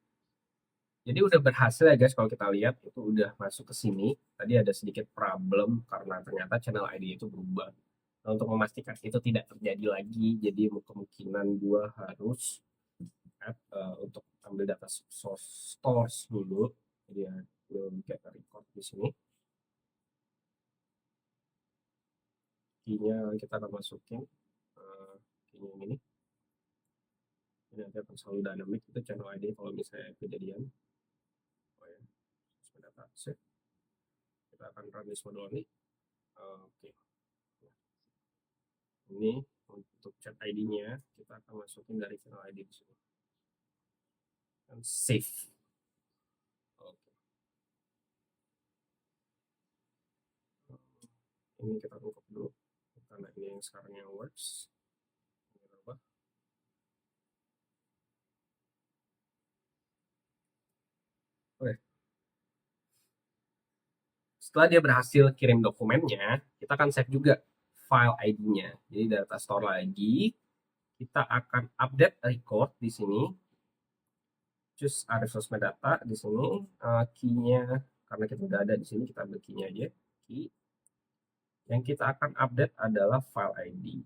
Jadi udah berhasil ya guys, kalau kita lihat itu udah masuk ke sini. Tadi ada sedikit problem karena ternyata channel ID itu berubah. Nah, untuk memastikan itu tidak terjadi lagi, jadi kemungkinan gua harus untuk ambil data source dulu. Jadi ya, we'll get a record di sini. Key-nya kita akan masukin key-nya yang ini. Ini nanti akan selalu dynamic, itu channel ID kalau misalnya kejadian. Oh ya, data set. Kita akan run this mode only. Oke. Ini untuk chat ID-nya kita akan masukin dari channel ID di sini. Dan save. Oke. Ini kita tutup dulu karena ini yang sekarang yang works. Ini berubah. Oke. Setelah dia berhasil kirim dokumennya, kita akan save juga file ID-nya. Jadi data store lagi. Kita akan update record di sini. Choose resource metadata di sini. Key-nya karena kita udah ada di sini, kita ambil key-nya aja. Key. Yang kita akan update adalah file ID.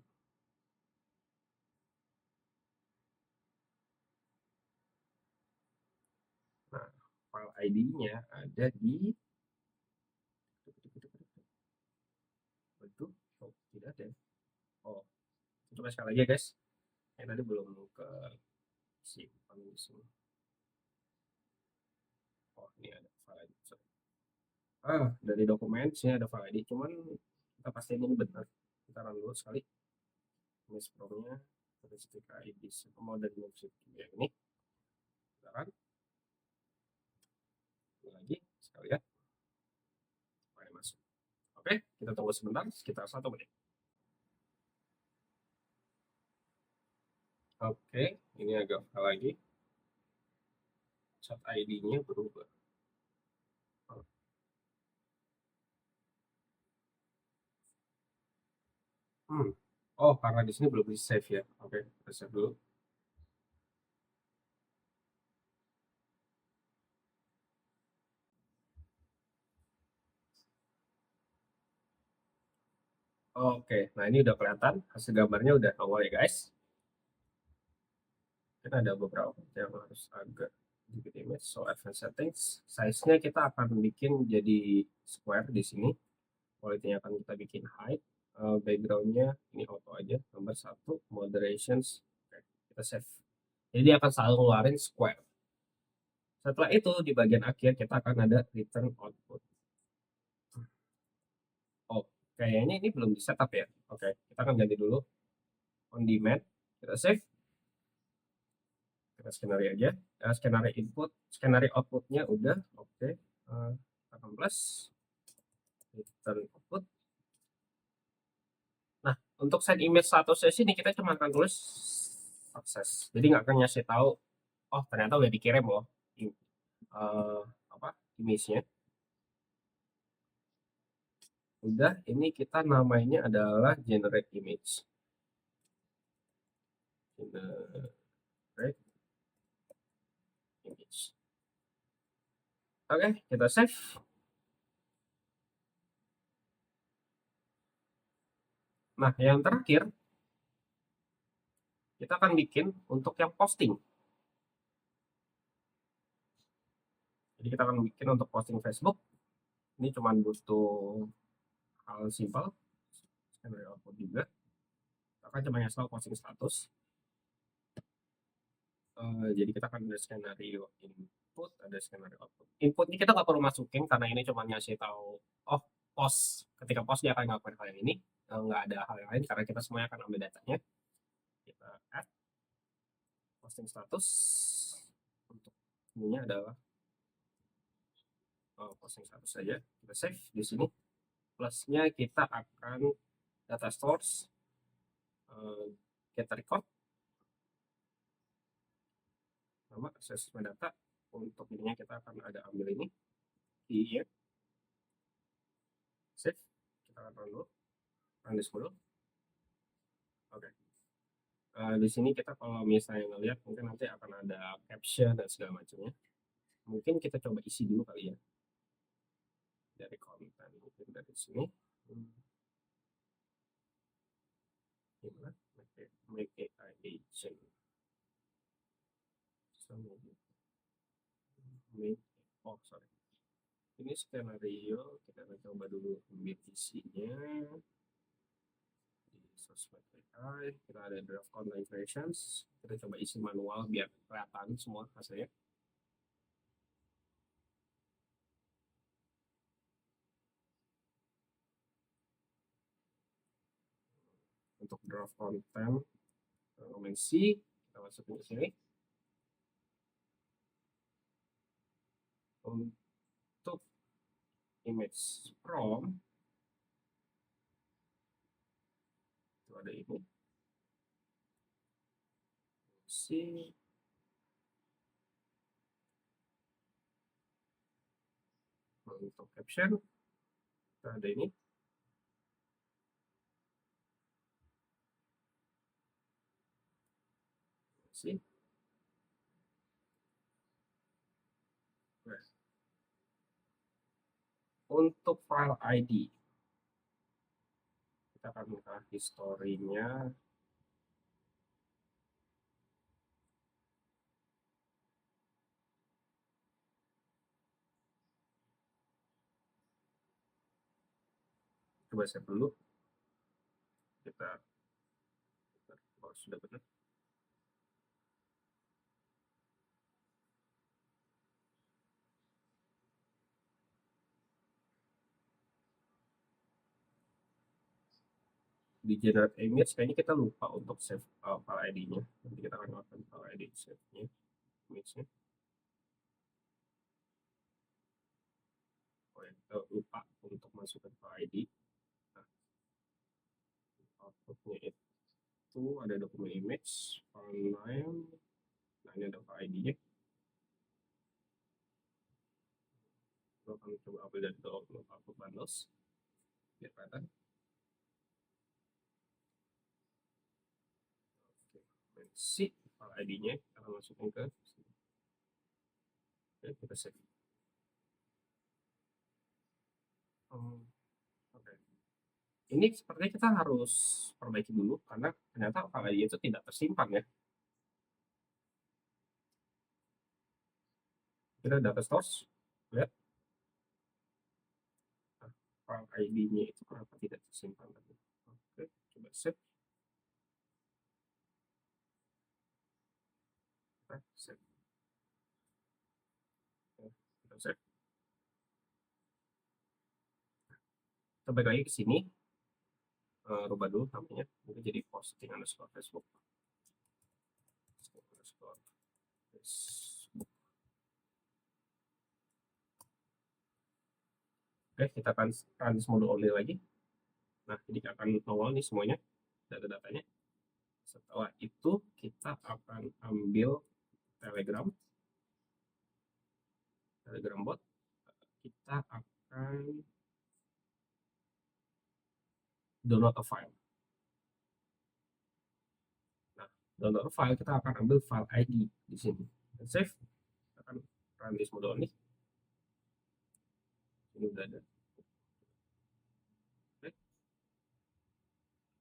Nah, file ID-nya ada di betul. Oh, tidak ada. Oh, coba sekali lagi ya guys. Yang tadi belum ke simpan di sini. Oh, ini ada file ID. Dari dokumen sini ada file ID, cuman kita pastiin ini benar. Kita run dulu sekali. Ini from-nya, statistik ID mau dari yang ini. Kita run. Lagi sekali ya. Mari masuk. Oke, kita tunggu sebentar, sekitar 1 menit. Oke, ini agak lagi. Chat ID-nya berubah. Hmm. Oh, karena di sini belum di save ya. Oke, kita save dulu. Oke, nah ini udah kelihatan hasil gambarnya udah nongol ya guys. Kita ada beberapa yang harus agak sedikit image. So advanced settings, size-nya kita akan bikin jadi square di sini. Quality-nya akan kita bikin high. Background-nya ini auto aja. Nomor satu, moderations. Oke, kita save. Jadi dia akan selalu ngeluarin square. Setelah itu di bagian akhir kita akan ada return output. Oh, kayaknya ini belum di setup ya. Oke, kita akan ganti dulu on demand. Kita save. Kita skenario aja. Skenario input, skenario outputnya udah. Oke. 18. Return output. Nah, untuk set image statusnya sini kita cuma akan tulis sukses. Jadi nggak akan ngasih tahu, oh ternyata udah dikirim loh uh, apa image-nya. Udah, ini kita namanya adalah generate image. Generate image. Oke, kita save. Nah, yang terakhir kita akan bikin untuk yang posting. Jadi kita akan bikin untuk posting Facebook. Ini cuma butuh hal simpel. Skenario output juga. Kita akan cuma ngasih posting status. Jadi kita akan ada skenario input, ada skenario output. Inputnya kita nggak perlu masukin karena ini cuma ngasih tahu, oh post, ketika post dia akan ngelakuin hal yang ini, nggak ada hal yang lain karena kita semuanya akan ambil datanya. Kita add posting status, untuk ininya adalah posting status saja. Kita save di sini. Plusnya kita akan data source, get record, nama akses data. Untuk ininya kita akan ada ambil ini di save. Kita akan run dulu, run this dulu. Oke. Di sini kita kalau misalnya ngelihat mungkin nanti akan ada caption dan segala macamnya. Mungkin kita coba isi dulu kali ya dari konten, mungkin dari sini. Gimana? Make AI agent. Oh sorry. Ini skenario kita akan coba dulu ambil isinya di sosmed AI. Kita ada draft content creations. Kita coba isi manual biar kelihatan semua hasilnya. Untuk draft content, domain C kita masukin ke sini. Untuk image from itu ada ini C. Untuk caption kita ada ini C. Untuk file ID kita akan buka historinya. Coba save dulu. Kita sudah benar. Di generate image kayaknya kita lupa untuk save file ID-nya. Nanti kita akan melakukan file ID save-nya image-nya. Oh ya, kita lupa untuk masukkan file ID. Nah, outputnya itu ada dokumen image, file name. Nah, ini ada file ID-nya. coba ambil dari download output bundles biar kelihatan. Si file ID-nya kita masukin ke sini. Oke, kita save. Oke. Ini sepertinya kita harus perbaiki dulu karena ternyata file ID itu tidak tersimpan ya. Kita data source, lihat. Nah, file ID-nya itu kenapa tidak tersimpan tadi? Oke, coba save. Kita save. Kita save. Kita balik lagi ke sini. Rubah dulu namanya, mungkin jadi posting underscore Facebook. Underscore Facebook. Oke, kita akan run mode only lagi. Nah, jadi akan nongol nih semuanya, data-datanya. Setelah itu kita akan ambil Telegram bot. Kita akan download a file. Nah, download a file kita akan ambil file ID di sini. Dan save. Kita akan run this mode only. Ini udah ada. Oke.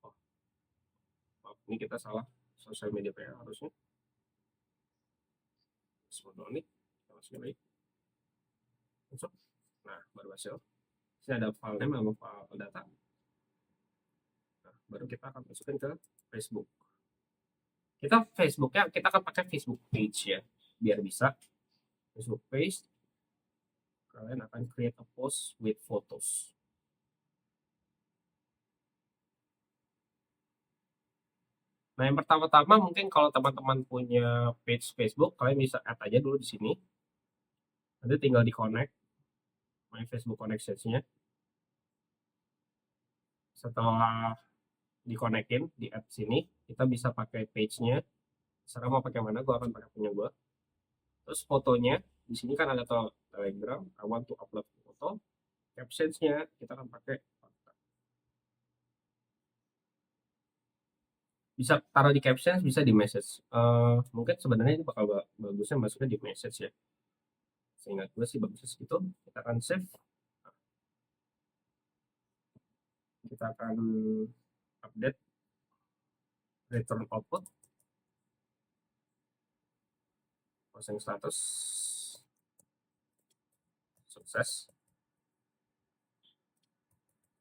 Oh, maaf, ini kita salah social media player harusnya. This mode only. Kita masukin lagi. Masuk. Nah, baru hasil. Sini ada file name sama file data. Nah, baru kita akan masukin ke Facebook. Facebooknya kita akan pakai Facebook page ya, biar bisa Facebook page. Kalian akan create a post with photos. Nah, yang pertama-tama mungkin kalau teman-teman punya page Facebook, kalian bisa add aja dulu di sini. Nanti tinggal di connect my Facebook connections-nya. Setelah di-connectin di add sini, kita bisa pakai page-nya. Sekarang mau pakai mana? Gue akan pakai punya gue. Terus fotonya di sini kan ada Telegram. I want to upload foto. Captions-nya kita akan pakai, bisa taruh di captions, bisa di message. Mungkin sebenarnya ini bakal bagusnya masuknya di message ya. Seingat gue sih bagusnya segitu. Kita akan save. Kita akan update return output, posting status sukses,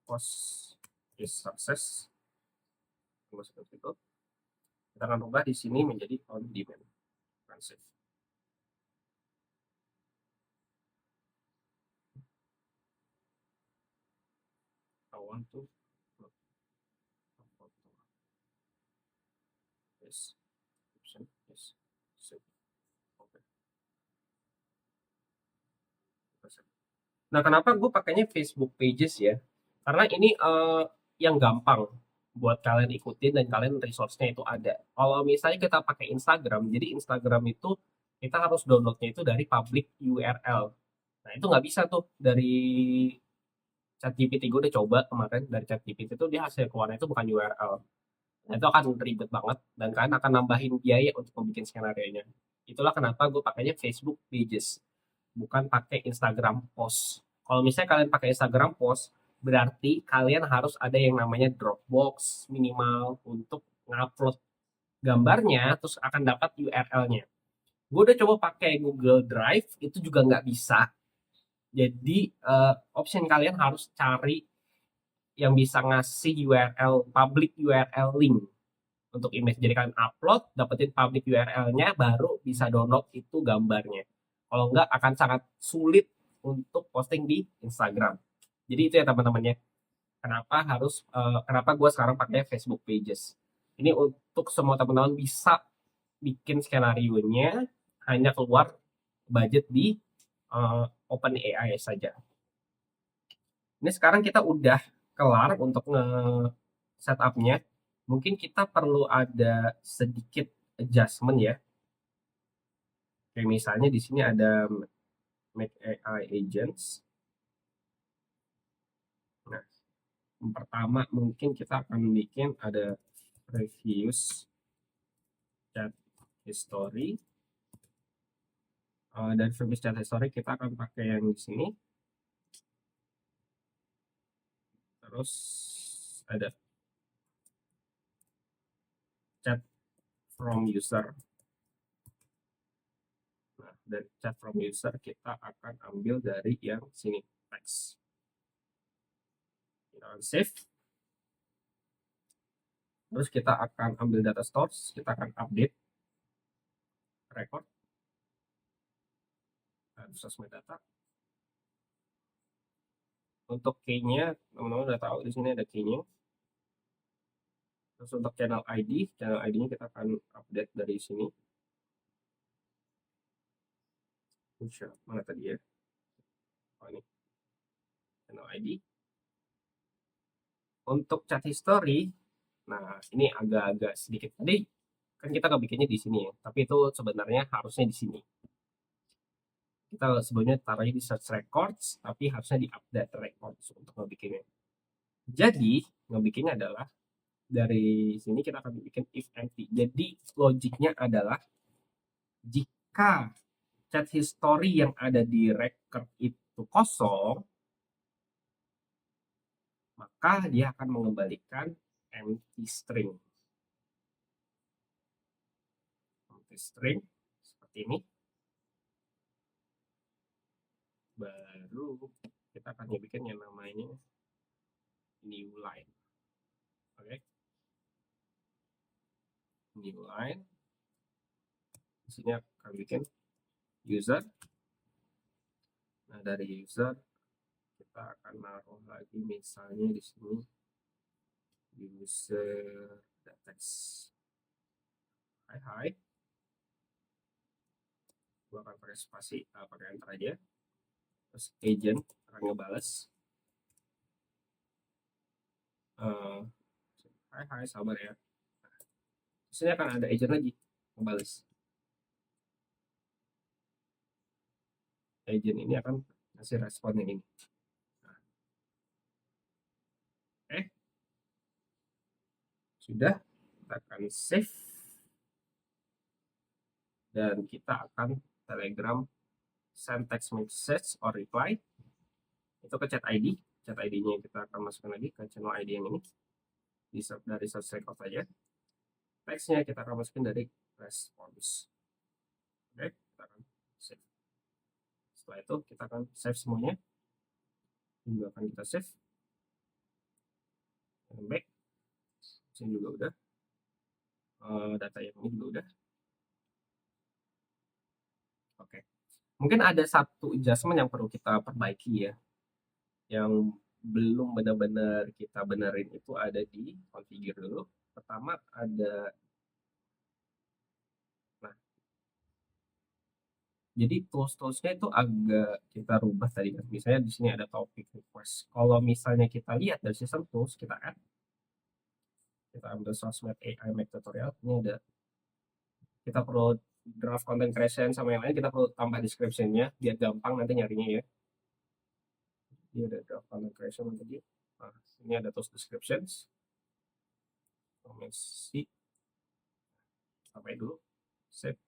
post is success. Seperti itu. Kita akan ubah di sini menjadi on demand. Save. I want to yes, option yes, save. Oke. Nah, kenapa gue pakainya Facebook Pages ya? Karena ini yang gampang buat kalian ikutin dan kalian resource-nya itu ada. Kalau misalnya kita pakai Instagram, jadi Instagram itu kita harus downloadnya itu dari public URL. Nah, itu nggak bisa tuh dari ChatGPT. Gue udah coba kemarin dari ChatGPT itu dia hasil keluarnya itu bukan URL. Nah, itu akan ribet banget dan kalian akan nambahin biaya untuk membuat skenario-nya. Itulah kenapa gue pakainya Facebook Pages, bukan pakai Instagram Post. Kalau misalnya kalian pakai Instagram Post, berarti kalian harus ada yang namanya Dropbox minimal untuk ngupload gambarnya, terus akan dapat URL-nya. Gue udah coba pakai Google Drive, itu juga nggak bisa. Jadi option kalian harus cari yang bisa ngasih URL, public URL link untuk image. Jadi kalian upload, dapetin public URL-nya, baru bisa download itu gambarnya. Kalau nggak akan sangat sulit untuk posting di Instagram. Jadi itu ya teman-temannya. Kenapa gue sekarang pakai Facebook Pages. Ini untuk semua teman-teman bisa bikin skenario-nya, hanya keluar budget di OpenAI saja. Ini sekarang kita udah kelar untuk setupnya. Mungkin kita perlu ada sedikit adjustment ya. Kayak misalnya di sini ada Make AI Agents. Yang pertama mungkin kita akan bikin ada previous chat history. Dan previous chat history kita akan pakai yang di sini. Terus ada chat from user. Nah, dari chat from user kita akan ambil dari yang sini, text. Kita akan save. Terus kita akan ambil data source, kita akan update record. Sosmed data. Untuk key-nya, teman-teman udah tahu di sini ada key-nya. Terus untuk channel ID-nya kita akan update dari sini. Mana tadi ya? Oh, ini channel ID. Untuk chat history, nah ini agak-agak sedikit. Tadi kan kita bikinnya di sini ya, tapi itu sebenarnya harusnya di sini. Kita sebelumnya taruhnya di search records, tapi harusnya di update records untuk ngebikinnya. Jadi ngebikinnya adalah dari sini kita akan bikin if empty. Jadi logiknya adalah jika chat history yang ada di record itu kosong, maka dia akan mengembalikan empty string. Empty string seperti ini. Baru kita akan bikin yang namanya new line. Oke. New line. Di sini akan bikin user. Nah, dari user kita akan naruh lagi misalnya di sini user text. Hai. Gua akan pakai spasi, pakai enter aja. Terus agent akan ngebales. Hai, sabar ya. Nah, di sini akan ada agent lagi ngebales. Agent ini akan ngasih respon yang ini. Nah. Sudah, kita akan save. Dan kita akan Telegram send text message or reply. Itu ke chat ID. Chat ID-nya kita akan masukkan lagi ke channel ID yang ini. Dari search record saja. Text-nya kita akan masukin dari response. Oke, kita akan save. Setelah itu kita akan save semuanya. Ini juga akan kita save. Dan back. Sini juga udah. Data yang ini juga udah. Oke. Mungkin ada satu adjustment yang perlu kita perbaiki ya. Yang belum benar-benar kita benerin itu ada di configure dulu. Pertama ada, nah, jadi tools-toolsnya itu agak kita rubah tadi kan. Misalnya di sini ada topic request. Kalau misalnya kita lihat dari system tools, kita add, kita ambil sosmed AI Make tutorial. Ini ada, kita perlu draft content creation sama yang lain, kita perlu tambah description-nya biar gampang nanti nyarinya ya. Ini ada draft content creation tadi. Nah, ini ada tools descriptions. Komisi. Sampai dulu. Save.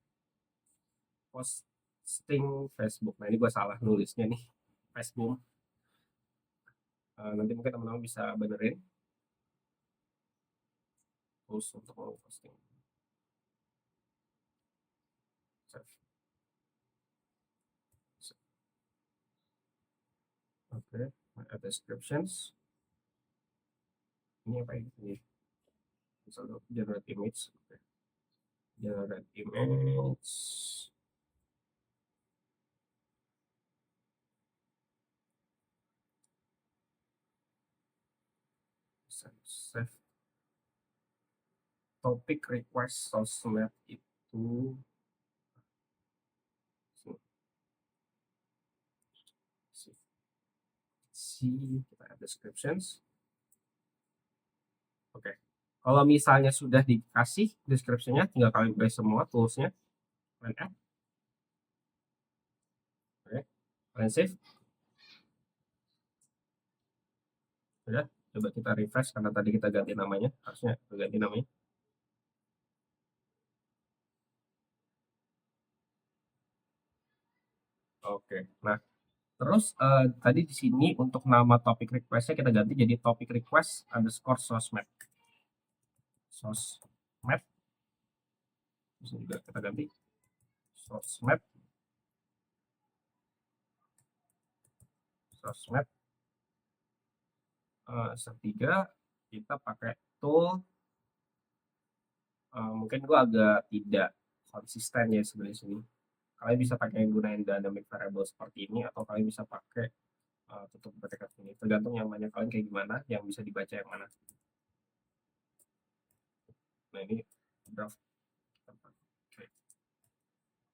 Posting Facebook. Nah, ini gue salah nulisnya nih. Facebook. Nanti mungkin teman-teman bisa benerin. Terus untuk mau posting. Save. Oke, ada descriptions. Ini apa ini? Misalnya generate image. Oke. Generate image. Save. Topic request sosmed itu kita add descriptions. Oke. Kalau misalnya sudah dikasih description-nya, tinggal kalian play semua toolsnya, kalian add. Oke. Kalian save. Sudah. Coba kita refresh karena tadi kita ganti namanya, harusnya ganti namanya. Oke, nah terus tadi di sini untuk nama topik requestnya kita ganti jadi topik request underscore sosmed. Sosmed, bisa juga kita ganti sosmed, sosmed setiga kita pakai tool. Mungkin gua agak tidak konsisten ya sebenarnya sini. Kalian bisa pakai gunain dynamic variable seperti ini atau kalian bisa pakai tutup bracket ini. Tergantung yang banyak kalian kayak gimana, yang bisa dibaca yang mana. Nah ini draft kita pakai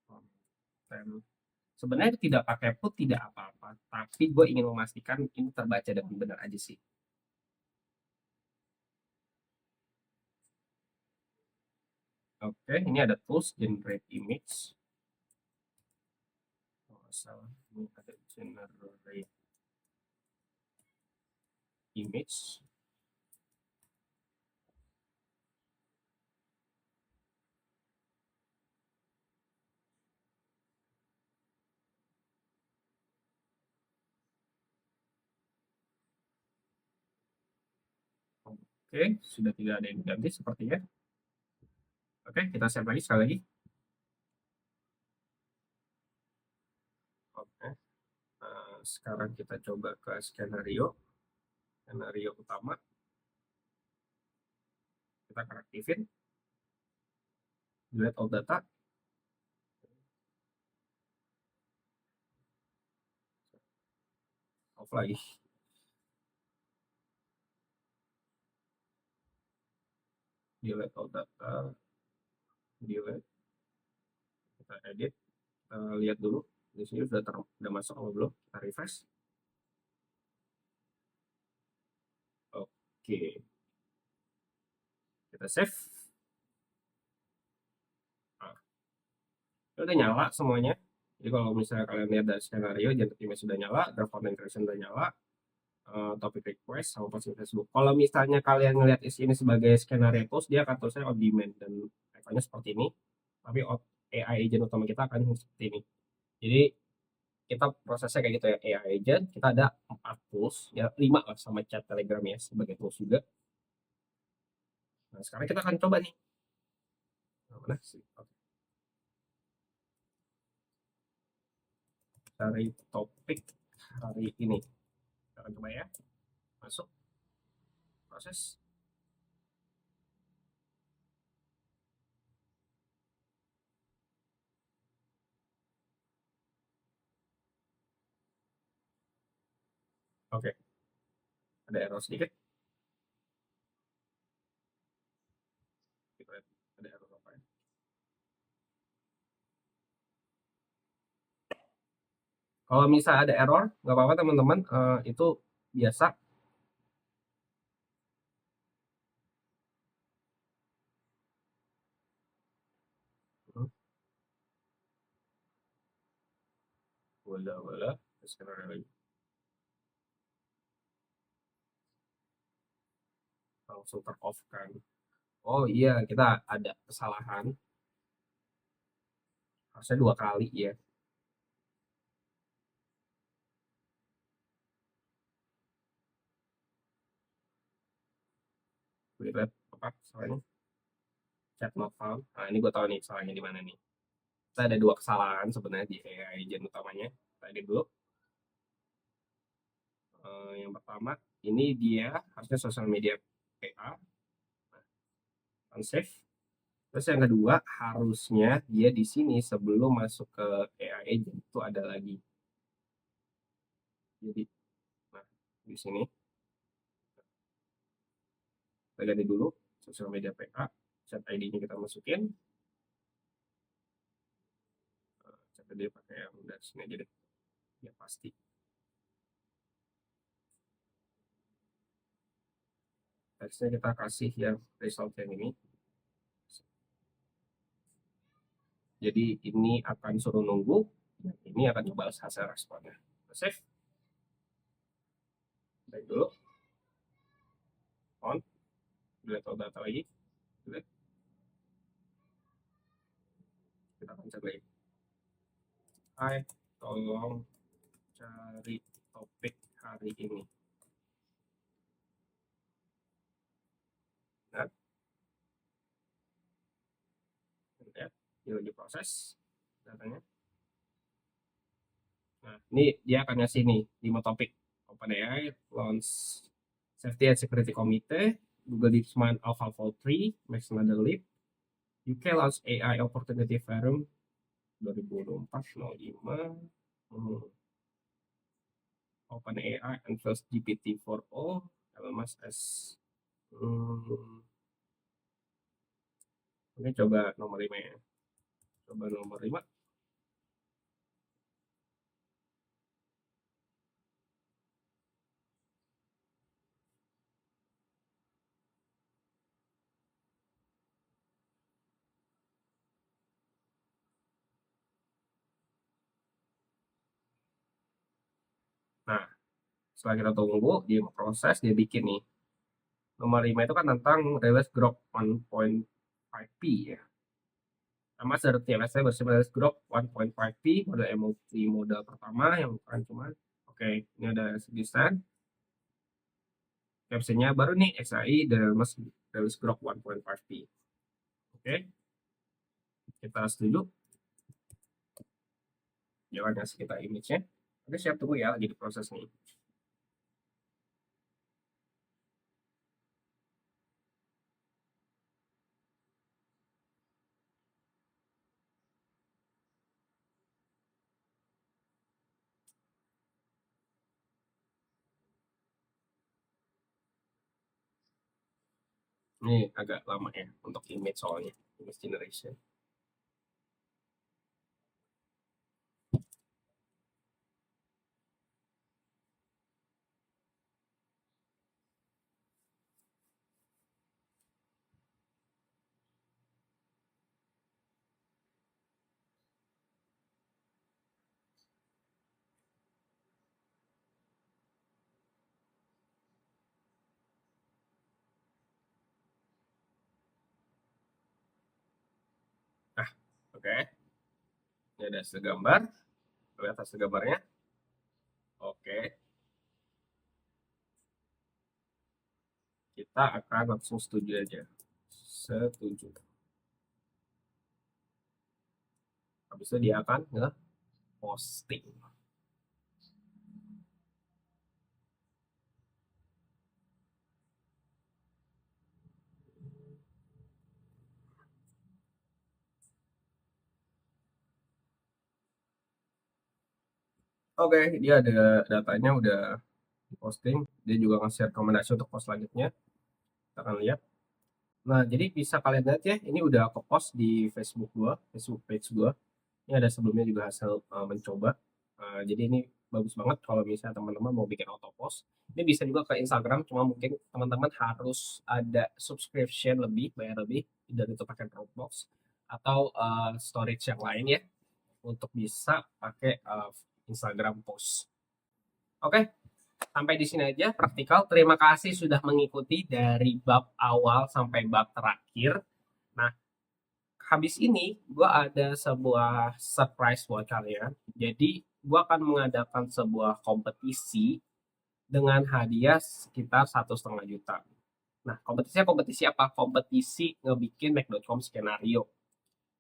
konten. Sebenarnya tidak pakai put tidak apa-apa, tapi gue ingin memastikan ini terbaca dengan benar aja sih. Oke, ini ada tools generate image. Oh, salah, ini ada generate image. Oke, sudah tidak ada yang diganti sepertinya. Oke, kita save lagi sekali lagi. Oke, sekarang kita coba ke skenario utama. Kita akan aktifin delete all data. Off lagi. Delete all data. Delete. Kita edit. Kita lihat dulu. Di sini sudah masuk atau belum? Kita refresh. Oke. Kita save. Nah, udah nyala semuanya. Jadi kalau misalnya kalian lihat dari skenario, jadi timnya sudah nyala, draft content creation sudah nyala, topic request sama posting Facebook. Kalau misalnya kalian ngelihat ini sebagai skenario tools, dia akan tulisnya on demand dan ikonnya seperti ini. Tapi AI agent utama kita akan seperti ini. Jadi kita prosesnya kayak gitu ya, AI agent. Kita ada 4 tools, ya 5 lah sama chat Telegram ya sebagai tools juga. Nah sekarang kita akan coba nih. Nah, mana sih? Oke. Cari topik hari ini. Kita akan coba ya. Masuk proses. Oke, ada error sedikit. Kita lihat ada error apa ya. Kalau misalnya ada error, nggak apa-apa teman-teman, itu biasa. Boleh, skenario lagi. Langsung ter-off kan. Oh iya, kita ada kesalahan. Harusnya 2 kali ya. Lihat apa salahnya? Chat not found. Nah, ini gue tahu nih salahnya di mana nih. Kita ada 2 kesalahan sebenarnya di AI agent utamanya. Kita edit dulu. Yang pertama, ini dia harusnya sosial media PA. Nah, save. Terus yang kedua, harusnya dia di sini sebelum masuk ke AI agent itu ada lagi. Jadi, nah, di sini kita ganti dulu sosial media PA, chat ID-nya kita masukin. Chat ID pakai yang dari sini aja deh. Ya pasti. Teksnya kita kasih yang result yang ini. Jadi ini akan suruh nunggu, ini akan coba hasil responnya. Save. Baik dulu. on, delete all data lagi, delete. Kita akan cek lagi. Hai, tolong cari topik hari ini. Nah, lihat, dia lagi proses datanya. Nah, ini dia akan ngasih nih 5 topik. OpenAI launch Safety and Security Committee, Google DeepMind AlphaFold 3 makes another leap, UK launch AI Opportunity Forum 2024-05, OpenAI unveils GPT-4o, Elon Musk as ini coba nomor 5 ya. Coba nomor 5. Nah, setelah kita tunggu, dia proses, dia bikin nih. Nomor 5 itu kan tentang release Grok 1.5p ya. Sama seperti TLS bersih Grok 1.5p, model MOP modal pertama yang bukan cuma. Oke, ini ada desain. Captionnya baru nih, XAI dan release Grok 1.5p. Oke, kita setuju. Jangan kasih kita image-nya. Oke, siap, tunggu ya, lagi diproses nih. Ini agak lama ya untuk image soalnya, image generation. Nah, oke. Ini ada segambar. Lihat hasil gambarnya. Oke. Kita akan langsung setuju aja. Setuju. Habis itu dia akan nge-posting. Oke, dia ada datanya udah posting. Dia juga ngasih rekomendasi untuk post selanjutnya. Kita akan lihat. Nah, jadi bisa kalian lihat ya, ini udah ke post di Facebook gua, Facebook page gua. Ini ada sebelumnya juga hasil mencoba. Jadi ini bagus banget kalau misalnya teman-teman mau bikin auto post. Ini bisa juga ke Instagram, cuma mungkin teman-teman harus ada subscription lebih, bayar lebih, dan itu pakai Dropbox atau storage yang lain ya, untuk bisa pakai Instagram post. Oke, sampai di sini aja praktikal. Terima kasih sudah mengikuti dari bab awal sampai bab terakhir. Nah, habis ini gue ada sebuah surprise buat kalian. Jadi, gue akan mengadakan sebuah kompetisi dengan hadiah sekitar 1,5 juta. Nah, kompetisinya kompetisi apa? Kompetisi ngebikin Mac.com skenario.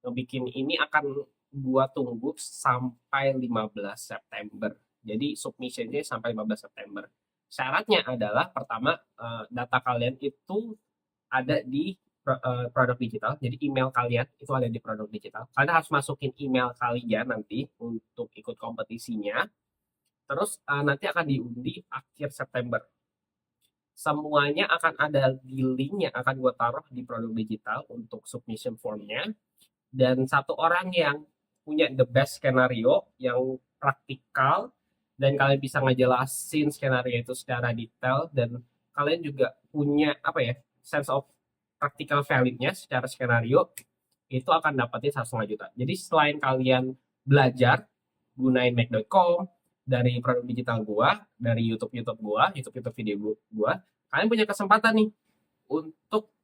Ngebikin ini akan gua tunggu sampai 15 September. Jadi submissionnya sampai 15 September. Syaratnya adalah pertama, data kalian itu ada di produk digital. Jadi email kalian itu ada di produk digital. Kalian harus masukin email kalian nanti untuk ikut kompetisinya. Terus nanti akan diundi akhir September. Semuanya akan ada di link yang akan gue taruh di produk digital untuk submission formnya. Dan satu orang yang punya the best skenario yang praktikal dan kalian bisa ngejelasin skenario itu secara detail dan kalian juga punya apa ya sense of practical value-nya secara skenario, itu akan dapetin 1,5 juta. Jadi selain kalian belajar gunain Mac.com dari produk digital gua, dari YouTube video gua, kalian punya kesempatan nih untuk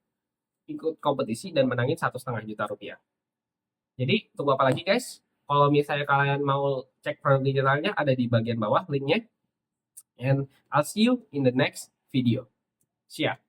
ikut kompetisi dan menangin 1,5 juta rupiah. Jadi tunggu apa lagi guys? Kalau misalnya kalian mau cek produk digitalnya ada di bagian bawah linknya. And I'll see you in the next video. See ya.